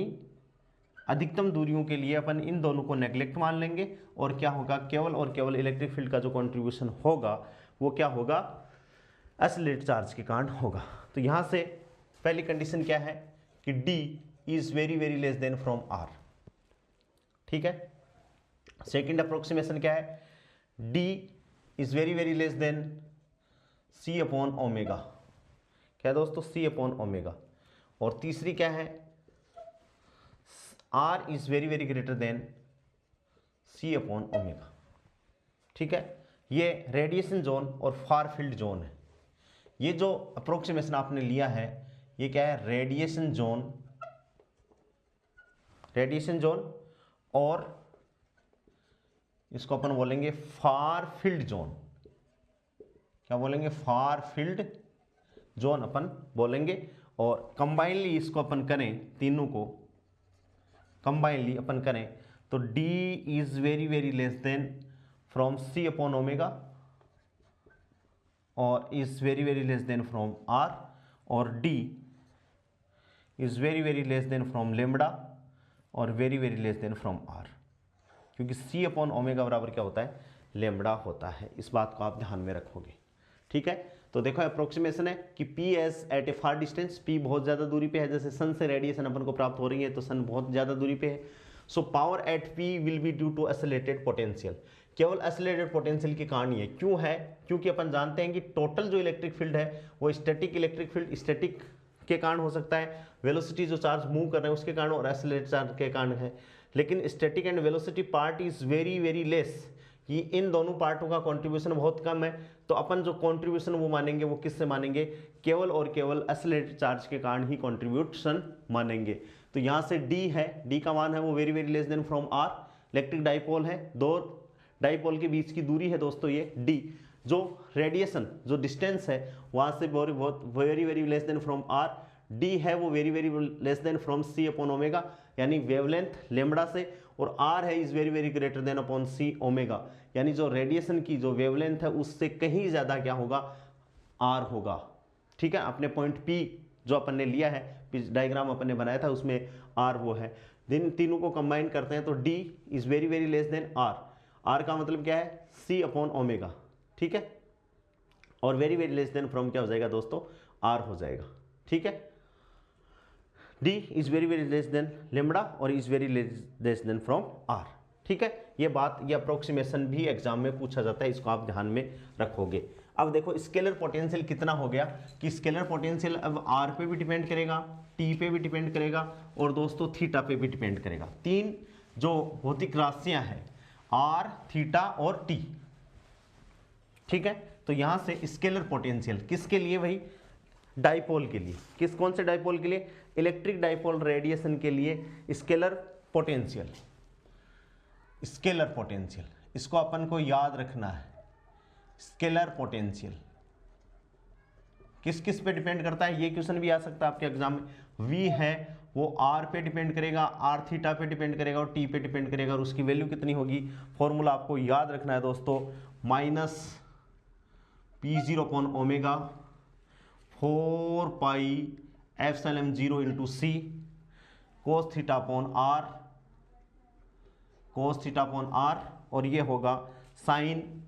अधिकतम दूरियों के लिए अपन इन दोनों को नेग्लेक्ट मान लेंगे, और क्या होगा, केवल और केवल इलेक्ट्रिक फील्ड का जो कंट्रीब्यूशन होगा वो क्या होगा, एक्सेलरेटेड चार्ज के कारण होगा। तो यहाँ से पहली कंडीशन क्या है कि D is very very less than from R। ठीक है, सेकंड अप्रोक्सीमेशन क्या है, D is very very less then C upon omega, क्या दोस्तों, C अपॉन ओमेगा। और तीसरी क्या है, R is very very greater than C upon omega. ठीक है, ये रेडिएशन जोन और फार फील्ड जोन है। ये जो अप्रोक्सीमेशन आपने लिया है ये क्या है, रेडिएशन जोन और इसको अपन बोलेंगे फार फील्ड जोन। क्या बोलेंगे, फार फील्ड जोन अपन बोलेंगे। और कंबाइनली इसको अपन करें, तीनों को कंबाइनली अपन करें तो D is very very less than from C upon omega, और is very very less than from R, और D is very very less than from lambda, और very very less than from R, क्योंकि C अपॉन ओमेगा बराबर क्या होता है, लेम्बडा होता है। इस बात को आप ध्यान में रखोगे। ठीक है, तो देखो अप्रोक्सीमेशन है कि P S eight a far distance, P बहुत ज़्यादा दूरी पे है, जैसे सन से रेडिएशन अपन को प्राप्त हो रही है तो सन बहुत ज़्यादा दूरी पे है। So power at P will be due to accelerated potential, केवल एक्सेलरेटेड पोटेंशियल के कारण ही है। क्यों है, क्योंकि अपन जानते हैं कि टोटल जो इलेक्ट्रिक फील्ड है वो स्टैटिक इलेक्ट्रिक फील्ड स्टैटिक के कारण हो सकता है, वेलोसिटी जो चार्ज मूव कर रहे हैं उसके कारण, और एक्सेलरेटेड चार्ज के कारण है। लेकिन static and velocity part is very very less, कि इन दोनों पार्टों का कंट्रीब्यूशन बहुत कम है। तो अपन जो कंट्रीब्यूशन वो मानेंगे वो किससे मानेंगे, केवल और केवल एक्सेलरेटेड चार्ज के कारण ही कंट्रीब्यूशन मानेंगे। तो यहाँ से D है, D का मान है वो very very less than from R। Electric dipole है, दो डाइपोल के बीच की दूरी है दोस्तों ये D। जो रेडिएशन जो डिस्टेंस है वहाँ से very very less than from R। D है वो very very less than from C upon omega, यानी वेवलेंथ लेम्बडा से, और R है is very very greater than upon C omega, यानी जो रेडिएशन की जो वेवलेंथ है उससे कहीं ज़्यादा क्या होगा, R होगा। ठीक है, अपने पॉइंट P जो अपन ने लिया है, डायग्राम अपन ने बनाया था उसमें R वो है। दिन तीनों को कंबाइन करते हैं तो D is very very less then R। R का मतलब क्या है, C अपॉन ओमेगा। ठीक है, और very very less than from क्या हो जाएगा दोस्तों, R हो जाएगा। ठीक है, D is very very less than lambda और is very less than from R। ठीक है, ये बात, ये अप्रोक्सीमेशन भी एग्जाम में पूछा जाता है, इसको आप ध्यान में रखोगे। अब देखो स्केलर पोटेंशियल कितना हो गया, कि स्केलर पोटेंशियल अब R पे भी डिपेंड करेगा, T पे भी डिपेंड करेगा, और दोस्तों थीटा पे भी डिपेंड करेगा। तीन जो भौतिक राशियां हैं R, थीटा और T। ठीक है, तो यहां से स्केलर पोटेंशियल किसके लिए, भाई डाइपोल के लिए, कौन से डाइपोल के लिए? इलेक्ट्रिक डाइपोल रेडिएशन के लिए स्केलर पोटेंशियल, इसको अपन को याद रखना है। स्केलर पोटेंशियल किस किस पे डिपेंड करता है? ये क्वेश्चन भी आ सकता है आपके एग्जाम में। V है वो R पे डिपेंड करेगा, R थीटा पे डिपेंड करेगा और T पे डिपेंड करेगा, और उसकी वैल्यू कितनी होगी? फॉर्मूला आपको याद रखना है दोस्तों, minus P0 upon omega 4 pi epsilon 0 into c cos theta upon are, और ये होगा sine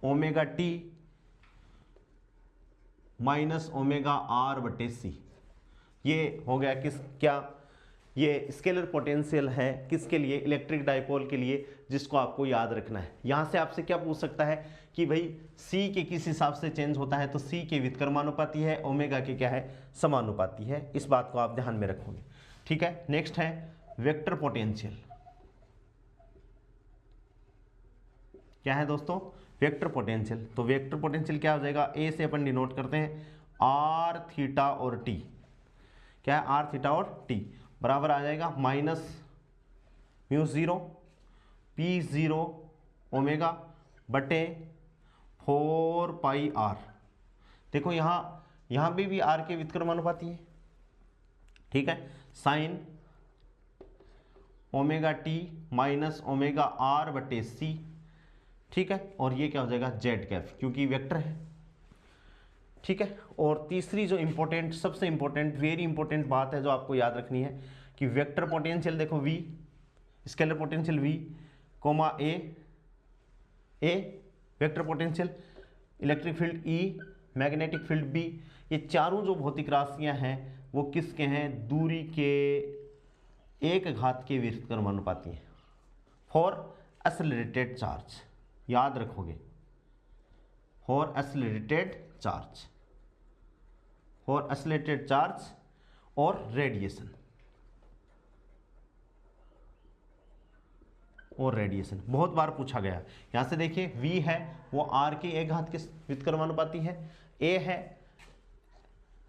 omega T minus omega r बटे सी। ये हो गया ये स्केलर पोटेंशियल है किसके लिए? इलेक्ट्रिक डाइपोल के लिए, जिसको आपको याद रखना है। यहां से आपसे क्या पूछ सकता है कि भाई सी के किस हिसाब से चेंज होता है? तो सी के व्युत्क्रमानुपाती है, ओमेगा के क्या है? समानुपाती है। इस बात को आप ध्यान में रखोगे, ठीक है। नेक्स्ट है वेक्टर पोटेंशियल। क्या है दोस्तों? Vector potential. तो वेक्टर पोटेंशियल क्या हो जाएगा? ए से अपन डिनोट करते हैं आर थीटा और टी। क्या है? आर थीटा और टी बराबर आ जाएगा माइनस म्यू 0 पी 0 ओमेगा बटे 4 पाई आर। देखो यहां भी आर के व्युत्क्रमानुपाती है, ठीक है। Sine omega T minus omega r बटे सी, ठीक है। और ये क्या हो जाएगा? जेड कैफ, क्योंकि वेक्टर है, ठीक है। और तीसरी जो इंपॉर्टेंट, सबसे इंपॉर्टेंट, वेरी इंपॉर्टेंट बात है जो आपको याद रखनी है कि वेक्टर पोटेंशियल देखो V, scalar potential V comma A vector potential, electric field E, magnetic field B, ये चारों जो भौतिक राशियां हैं वो किसके हैं? दूरी के एक घात के व्युत्क्रमानुपाती हैं फॉर एक्सेलरेटेड चार्ज। याद रखोगे, फॉर एक्सेलरेटेड चार्ज और रेडिएशन, बहुत बार पूछा गया। यहां से देखिए V है वो R के एक घात के व्युत्क्रमानुपाती है, A है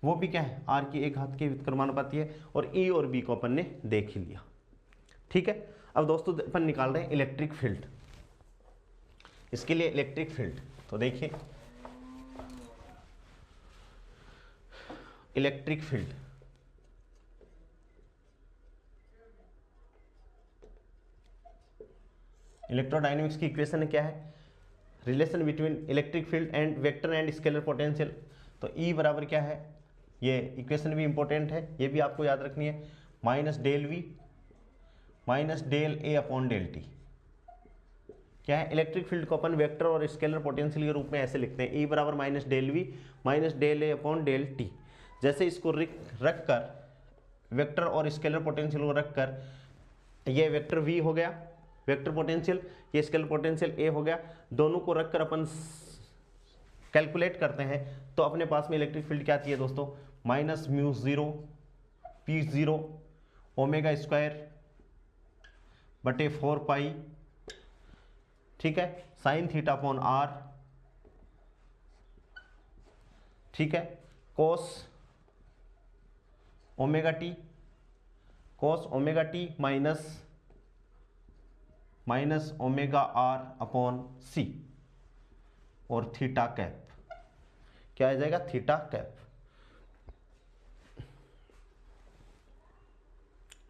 वो भी क्या है? R की एक घात के व्युत्क्रमानुपाती है, और E और B को अपन ने देख ही लिया, ठीक है। अब दोस्तों अपन निकाल रहे हैं इलेक्ट्रिक फील्ड। इसके लिए इलेक्ट्रिक फील्ड, तो देखिए इलेक्ट्रिक फील्ड, इलेक्ट्रोडायनेमिक्स की इक्वेशन क्या है? Relation between electric field and vector and scalar potential. तो E बराबर क्या है? ये इक्वेशन भी इंपॉर्टेंट है, ये भी आपको याद रखनी है, minus del V minus del A upon del t. क्या है? इलेक्ट्रिक फील्ड को अपन वेक्टर और स्केलर पोटेंशियल के रूप में ऐसे लिखते हैं, E बराबर minus del V minus del A upon del t. जैसे इसको रख कर वेक्टर और स्केलर पोटेंशियल को रख कर ये वेक्टर V हो गया वेक्टर पोटेंशियल, ये स्केलर पोटेंशियल A हो गया, दोनों को रखकर अपन कैलकुलेट करते हैं तो अपने पास में इलेक्ट्रिक फील्ड क्या आती है दोस्तों? Minus mu 0 P 0 omega square बटे 4 पाई, ठीक है, साइन थीटा अपॉन आर, ठीक है, cos omega T minus omega R upon C, और थीटा कैप। क्या आ जाएगा? थीटा कैप,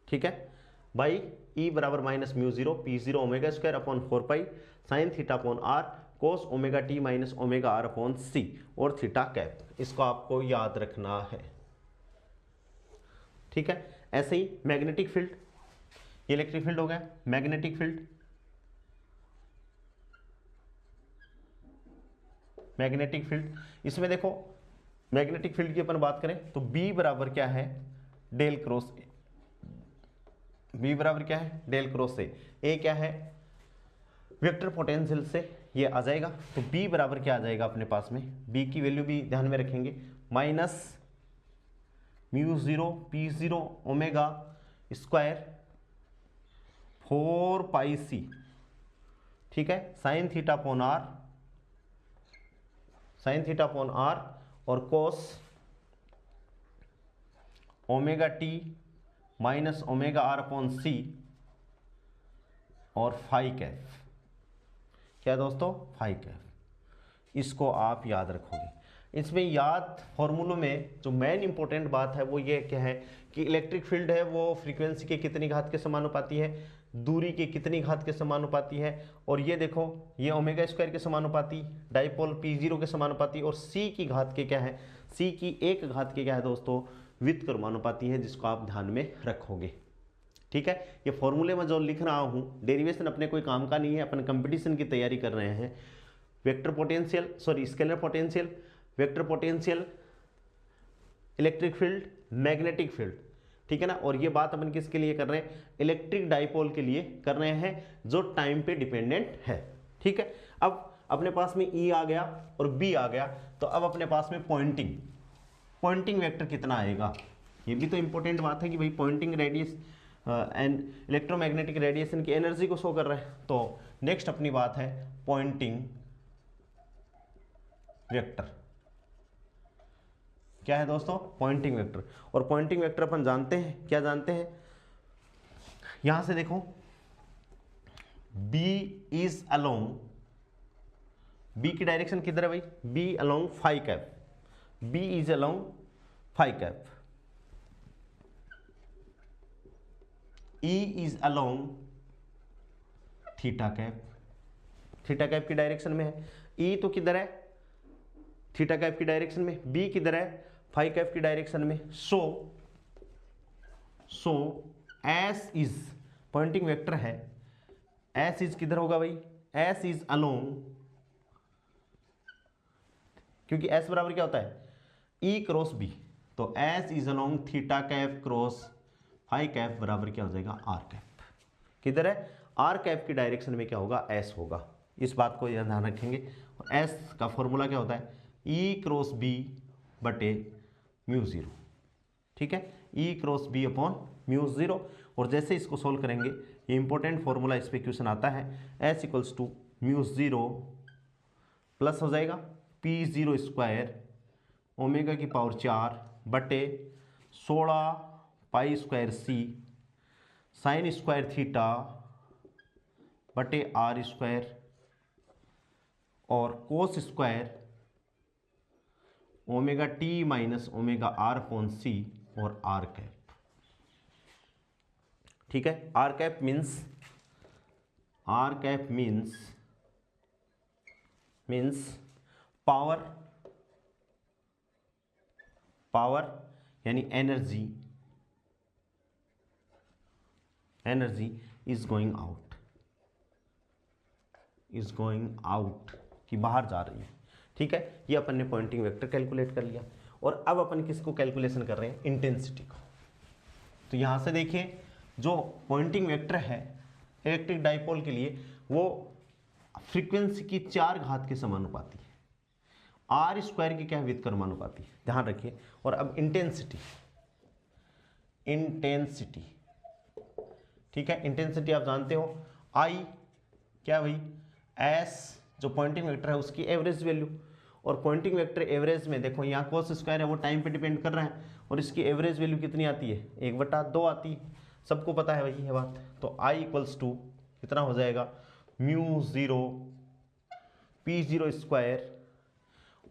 ठीक है भाई। E बराबर minus mu 0 P 0 omega square upon 4 pi sine theta upon R cos omega T minus omega R upon C, और थीटा कैप। इसको आपको याद रखना है, ठीक है। ऐसे ही मैग्नेटिक फील्ड, ये इलेक्ट्रिक फील्ड हो गया। मैग्नेटिक फील्ड, इसमें देखो मैग्नेटिक फील्ड की अपन बात करें तो B बराबर क्या है? डेल क्रॉस ए। B बराबर क्या है? डेल क्रॉस ए क्या है? वेक्टर पोटेंशियल से ये आ जाएगा, तो B बराबर क्या आ जाएगा अपने पास में? B की वैल्यू भी ध्यान में रखेंगे, minus mu 0 P 0 omega square 4 pi C, ठीक है, साइन थीटा अपॉन आर और cos omega T minus omega R upon C और फाई कैफ। क्या दोस्तों? Phi cap. इसको आप याद रखोगे। इसमें याद फॉर्मूलों में जो मेन इंपॉर्टेंट बात है वो ये क्या है कि इलेक्ट्रिक फील्ड है वो फ्रीक्वेंसी के कितनी घात के समानुपाती है, दूरी के कितनी घात के समानुपाती है, और ये देखो ये ओमेगा स्क्वायर के समानुपाती, डाइपोल P0 के समानुपाती, और C की घात के क्या है, C की एक घात के क्या है दोस्तों, व्युत्क्रमानुपाती है, जिसको आप ध्यान में रखोगे। ठीक है, ये फॉर्मूले में जो लिख रहा हूँ डेरिवेशन अपने कोई काम का नहीं है, अपन कंपटीशन की तैयारी कर रहे हैं। Vector potential sorry scalar potential, vector potential, electric field, magnetic field, ठीक है ना। और ये बात अपन किसके लिए कर रहे हैं? इलेक्ट्रिक डाइपोल के लिए कर रहे हैं जो टाइम पे डिपेंडेंट है। ठीक है, अब अपने पास में E आ गया और B आ गया, तो अब अपने पास में पॉइंटिंग वेक्टर कितना आएगा? ये भी तो इंपॉर्टेंट बात है कि भाई Poynting radius and electromagnetic radiation की एनर्जी को शो कर रहा है। तो नेक्स्ट अपनी बात है पॉइंटिंग वेक्टर। क्या है दोस्तों? Poynting vector. और पॉइंटिंग वेक्टर अपन जानते हैं, क्या जानते हैं? यहां से देखो B इज अलोंग, B की डायरेक्शन किधर है भाई? B along phi cap, B is along phi cap, E is along theta cap, theta cap की डायरेक्शन में है। E तो किधर है? थीटा कैप की डायरेक्शन में। B किधर है? फाई कैप की डायरेक्शन में। So S is Poynting vector है, S इज किधर होगा भाई? S इज अलोंग, क्योंकि S बराबर क्या होता है? E क्रॉस B, तो S is along theta cap cross phi cap बराबर क्या हो जाएगा? R cap. किधर है? R कैप की डायरेक्शन में क्या होगा? S होगा। इस बात को ध्यान रखेंगे। और S का फॉर्मूला क्या होता है? E क्रॉस B बटे म्यू 0। ठीक है, E cross B upon mu 0। और जैसे इसको सोल्व करेंगे, ये इंपॉर्टेंट फॉर्मूला इस पे क्वेश्चन आता है, S equals to mu 0 plus हो जाएगा P0 स्क्वायर ओमेगा की पावर 4 बटे 16 pi square C sine square theta बटे R स्क्वायर और cos square omega T minus omega R upon C और आर कैप। ठीक है, आर कैप मीन्स पावर यानी एनर्जी इज गोइंग आउट कि बाहर जा रही है। ठीक है, ये अपन ने पॉइंटिंग वेक्टर कैलकुलेट कर लिया। और अब अपन किसको कैलकुलेशन कर रहे हैं? इंटेंसिटी को। तो यहां से देखिए, जो पॉइंटिंग वेक्टर है इलेक्ट्रिक डाइपोल के लिए, वो फ्रीक्वेंसी की 4 घात के समानुपाती है, R स्क्वायर की क्या है? व्युत्क्रमानुपाती है, ध्यान रखिए। और अब इंटेंसिटी, ठीक है, इंटेंसिटी आप जानते हो I क्या भाई? S जो पॉइंटिंग वेक्टर है उसकी एवरेज वैल्यू। और पॉइंटिंग वेक्टर एवरेज में देखो यहाँ कोस स्क्वायर है वो टाइम पे डिपेंड कर रहा है, और इसकी एवरेज वैल्यू कितनी आती है? 1/2 आती है, सबको पता है भाई ये बात। तो I इक्वल्स टू कितना हो जाएगा? म्यू 0 P0 स्क्वायर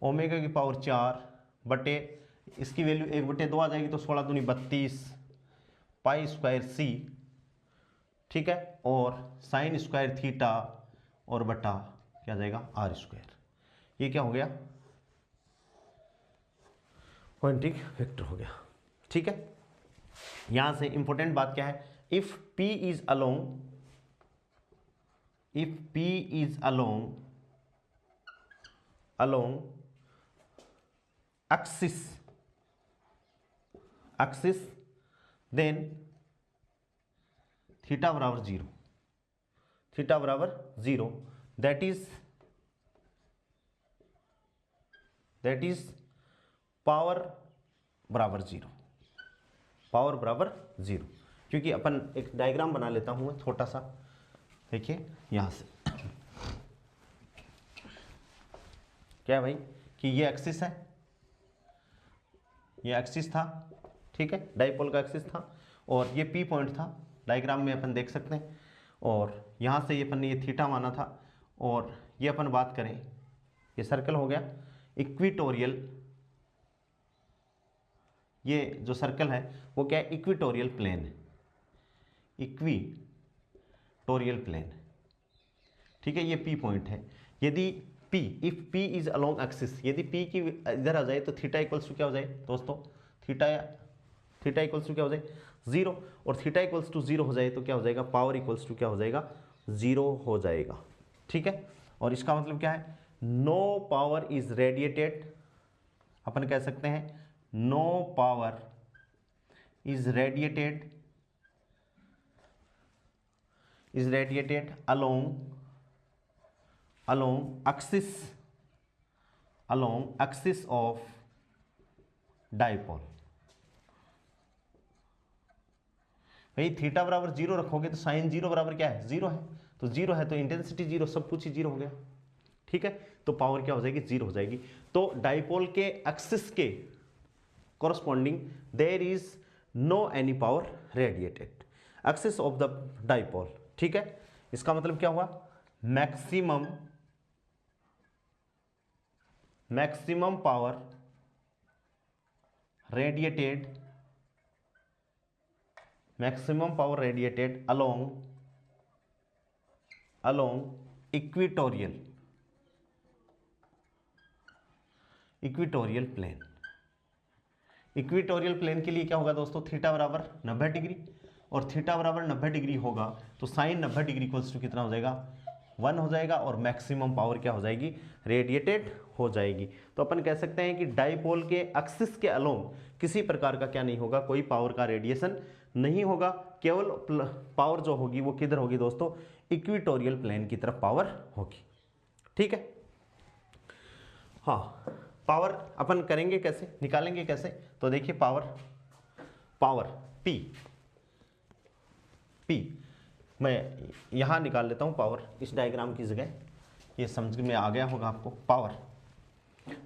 ओमेगा की पावर 4 बटे इसकी वैल्यू 1/2 आ जाएगी, तो 16 दूनी 32 पाई स्क्वायर C, ठीक है, और साइन स्क्वायर थीटा और बटा क्या जाएगा? R square. ये क्या हो गया? पॉइंटिंग वेक्टर हो गया। ठीक है, यहां से इंपॉर्टेंट बात क्या है? If P is along axis then theta बराबर 0, दैट इज पावर बराबर 0, क्योंकि अपन एक डायग्राम बना लेता हूं मैं छोटा सा। देखिए यहां से क्या है भाई कि ये एक्सिस है, ये एक्सिस था, ठीक है, डाइपोल का एक्सिस था, और ये पी पॉइंट था, डायग्राम में अपन देख सकते हैं। और यहाँ से ये अपन ने ये थीटा माना था, और ये अपन बात करें, ये सर्कल हो गया इक्विटोरियल, ये जो सर्कल है वो क्या है, इक्विटोरियल प्लेन है, इक्विटोरियल प्लेन, ठीक है, ये पी पॉइंट है। यदि P, if P is along axis, यदि P की इधर आ जाए तो थीटा इक्वल्स टू क्या हो जाए दोस्तों, थीटा इक्वल्स टू क्या हो जाए 0, और थीटा इक्वल्स टू 0 हो जाए तो क्या हो जाएगा, पावर इक्वल्स टू क्या हो जाएगा, 0 हो जाएगा, ठीक है। और इसका मतलब क्या है, नो पावर इज रेडिएटेड, अपन कह सकते हैं no power is radiated along axis of dipole। भाई थीटा बराबर 0 रखोगे तो साइन 0 बराबर क्या है, 0 है, तो 0 है तो इंटेंसिटी 0, सब कुछ ही 0 हो गया, ठीक है। तो पावर क्या हो जाएगी, 0 हो जाएगी। तो डाइपोल के एक्सिस के corresponding there is no any power radiated axis of the dipole, ठीक है। इसका मतलब क्या हुआ, maximum power radiated along equatorial plane. Equatorial plane के लिए क्या होगा दोस्तों, थीटा बराबर 90 डिग्री, और थीटा बराबर 90 डिग्री होगा तो साइन 90 डिग्री इक्वल्स टू कितना हो जाएगा, 1 हो जाएगा, और मैक्सिमम पावर क्या हो जाएगी, रेडिएटेड हो जाएगी। तो अपन कह सकते हैं कि डाइपोल के एक्सिस के अलोंग किसी प्रकार का क्या नहीं होगा, कोई पावर का रेडिएशन नहीं होगा, केवल पावर जो होगी वो किधर होगी दोस्तों, इक्विटोरियल प्लेन की तरफ पावर होगी, ठीक है। हाँ, पावर अपन करेंगे कैसे, निकालेंगे कैसे, तो देखिए पावर P मैं यहाँ निकाल लेता हूँ पावर, इस डायग्राम की जगह, ये समझ में आ गया होगा आपको।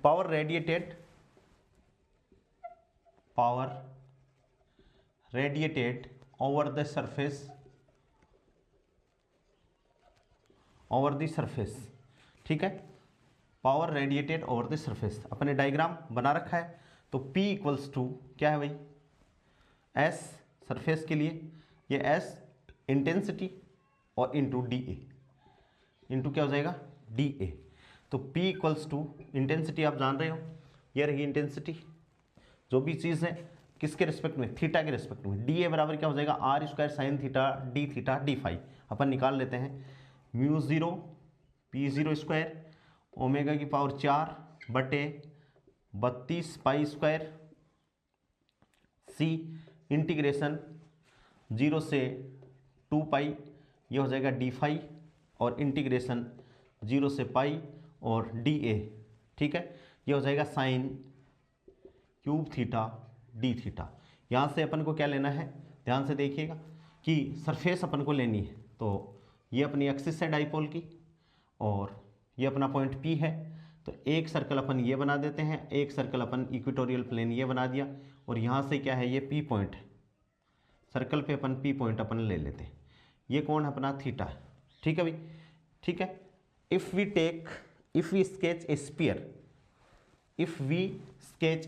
Power radiated over the surface, ठीक है, power radiated over the surface, अपने डायग्राम बना रखा है। तो P इक्वल्स टू क्या है भाई, S सरफेस के लिए, ये S इंटेंसिटी और इंटू DA, इंटू क्या हो जाएगा, DA। तो P इक्वल्स टू इंटेंसिटी आप जान रहे हो, ये रही इंटेंसिटी, जो भी चीज़ है किसके रिस्पेक्ट में, थीटा के रिस्पेक्ट में। DA बराबर क्या हो जाएगा, R square sine theta D theta D phi, अपन निकाल लेते हैं, म्यू 0 P0 स्क्वायर ओमेगा की पावर 4 बटे 32 पाई स्क्वायर C इंटीग्रेशन 0 से 2 पाई, ये हो जाएगा डी फाई, और इंटीग्रेशन 0 से पाई और DA, ठीक है, ये हो जाएगा sine cube theta D theta. यहाँ से अपन को क्या लेना है, ध्यान से देखिएगा कि सरफेस अपन को लेनी है, तो ये अपनी एक्सिस है डाइपोल की, और ये अपना पॉइंट P है, तो एक सर्कल अपन ये बना देते हैं, एक सर्कल अपन इक्विटोरियल प्लेन ये बना दिया, और यहाँ से क्या है, ये P पॉइंट है, सर्कल पे अपन P पॉइंट अपन ले लेते हैं, ये कौन है अपना, थीटा है, ठीक है भाई, ठीक है। If we sketch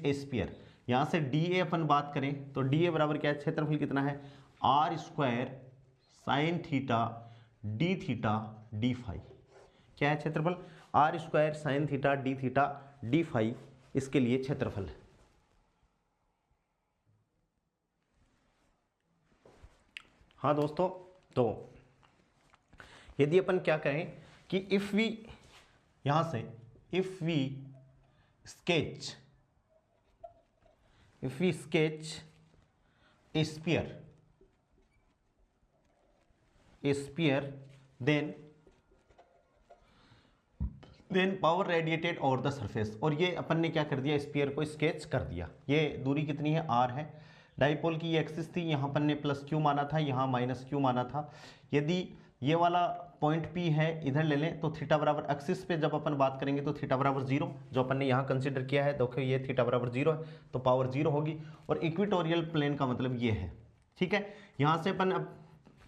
a sphere, यहाँ से DA अपन बात करें तो DA बराबर क्या है, क्षेत्रफल कितना है, R square sine theta D phi, क्या है क्षेत्रफल, R square sine theta D phi, इसके लिए क्षेत्रफल है। हाँ दोस्तों, तो यदि अपन क्या करें कि if we sketch a sphere then power radiated over the surface, और ये अपन ने क्या कर दिया, स्फीयर को स्केच कर दिया। ये दूरी कितनी है, R है, डाइपोल की ये एक्सिस थी, यहाँ अपन ने प्लस क्यू माना था, यहाँ माइनस क्यू माना था। यदि ये वाला पॉइंट P है इधर ले लें तो थीटा बराबर एक्सिस पे जब अपन बात करेंगे तो थीटा बराबर 0, जो अपन ने यहाँ कंसीडर किया है देखो ये थीटा बराबर 0 है तो पावर 0 होगी। और इक्वेटोरियल प्लेन का मतलब ये है, ठीक है। यहाँ से अपन अब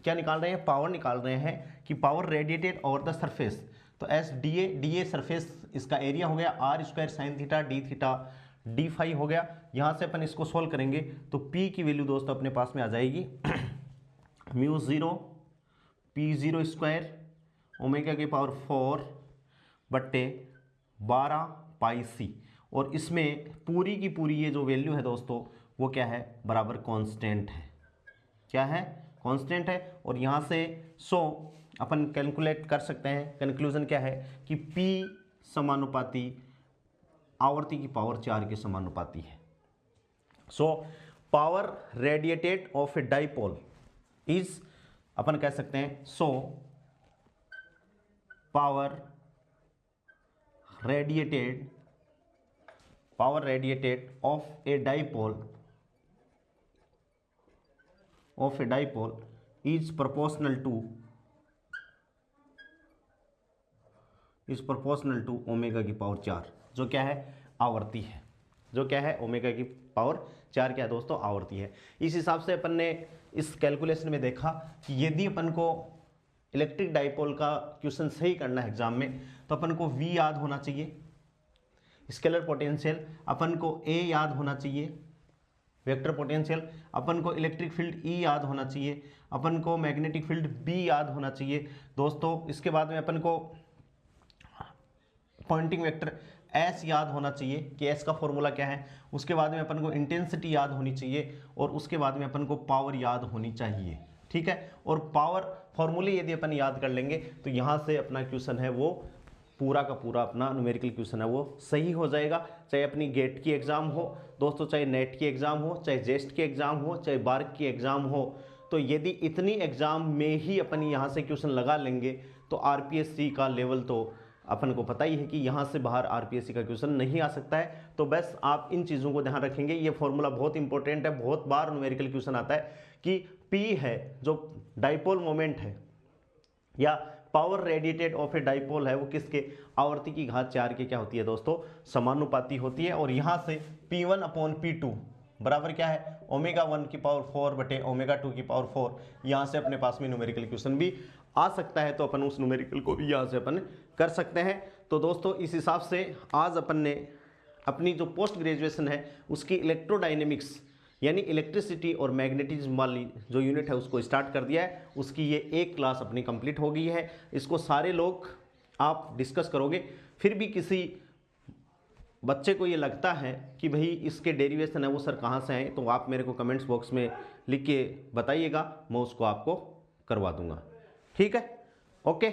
क्या निकाल रहे हैं, पावर निकाल रहे हैं कि power radiated over the surface. तो एस डी ए सरफेस इसका एरिया हो गया r square sine theta D theta D phi हो गया। यहाँ से अपन इसको सोल्व करेंगे तो P की वैल्यू दोस्तों अपने पास में आ जाएगी म्यू 0 P0 स्क्वायर ओमेगा की पावर 4 बट्टे 12 पाई C। और इसमें पूरी की पूरी ये जो वैल्यू है दोस्तों वो क्या है, बराबर कांस्टेंट है। क्या है, कांस्टेंट है। और यहाँ से 100 अपन कैलकुलेट कर सकते हैं। कंक्लूजन क्या है कि P समानुपाती आवर्ती की पावर 4 के समानुपाती है। So power radiated of a dipole is, अपन कह सकते हैं, so power radiated of a dipole is proportional to omega की पावर 4, जो क्या है, आवर्ती है। जो क्या है, ओमेगा की पावर 4 क्या है दोस्तों, आवर्ती है। इस हिसाब से अपन ने इस कैलकुलेशन में देखा कि यदि अपन को इलेक्ट्रिक डाइपोल का क्वेश्चन सही करना है एग्जाम में तो अपन को V याद होना चाहिए, स्केलर पोटेंशियल, अपन को A याद होना चाहिए, वेक्टर पोटेंशियल, अपन को इलेक्ट्रिक फील्ड E याद होना चाहिए, अपन को मैग्नेटिक फील्ड B याद होना चाहिए दोस्तों। इसके बाद में अपन को पॉइंटिंग वेक्टर S याद होना चाहिए कि S का फॉर्मूला क्या है। उसके बाद में अपन को इंटेंसिटी याद होनी चाहिए और उसके बाद में अपन को पावर याद होनी चाहिए, ठीक है। और पावर फॉर्मूले यदि अपन याद कर लेंगे तो यहाँ से अपना क्वेश्चन है वो पूरा का पूरा अपना न्यूमेरिकल क्वेश्चन है वो सही हो जाएगा। चाहे अपनी गेट की एग्जाम हो दोस्तों, चाहे नेट की एग्जाम हो, चाहे जेस्ट की एग्जाम हो, चाहे बार्क की एग्जाम हो, तो यदि इतनी एग्जाम में ही अपन यहाँ से क्वेश्चन लगा लेंगे तो आरपीएससी का लेवल तो अपन को पता ही है कि यहाँ से बाहर आरपीएससी का क्वेश्चन नहीं आ सकता है। तो बस आप इन चीज़ों को ध्यान रखेंगे, ये फॉर्मूला बहुत इंपॉर्टेंट है। बहुत बार न्यूमेरिकल क्वेश्चन आता है कि P है जो डाइपोल मोमेंट है या power radiated of a dipole है वो किसके, आवर्ती की घात 4 के क्या होती है दोस्तों, समानुपाती होती है। और यहाँ से P1 अपॉन P2 बराबर क्या है, ओमेगा 1 की पावर 4 बटे ओमेगा 2 की पावर 4। यहाँ से अपने पास में न्यूमेरिकल क्वेश्चन भी आ सकता है, तो अपन उस न्यूमेरिकल को भी यहाँ से अपन कर सकते हैं। तो दोस्तों इस हिसाब से आज अपन ने अपनी जो पोस्ट ग्रेजुएशन है उसकी इलेक्ट्रोडायनेमिक्स यानी इलेक्ट्रिसिटी और मैग्नेटिज्म वाली जो यूनिट है उसको स्टार्ट कर दिया है। उसकी ये एक क्लास अपनी कंप्लीट हो गई है। इसको सारे लोग आप डिस्कस करोगे। फिर भी किसी बच्चे को ये लगता है कि भाई इसके डेरिवेशन है वो सर कहाँ से हैं, तो आप मेरे को कमेंट्स बॉक्स में लिख के बताइएगा, मैं उसको आपको करवा दूंगा। ठीक है, ओके।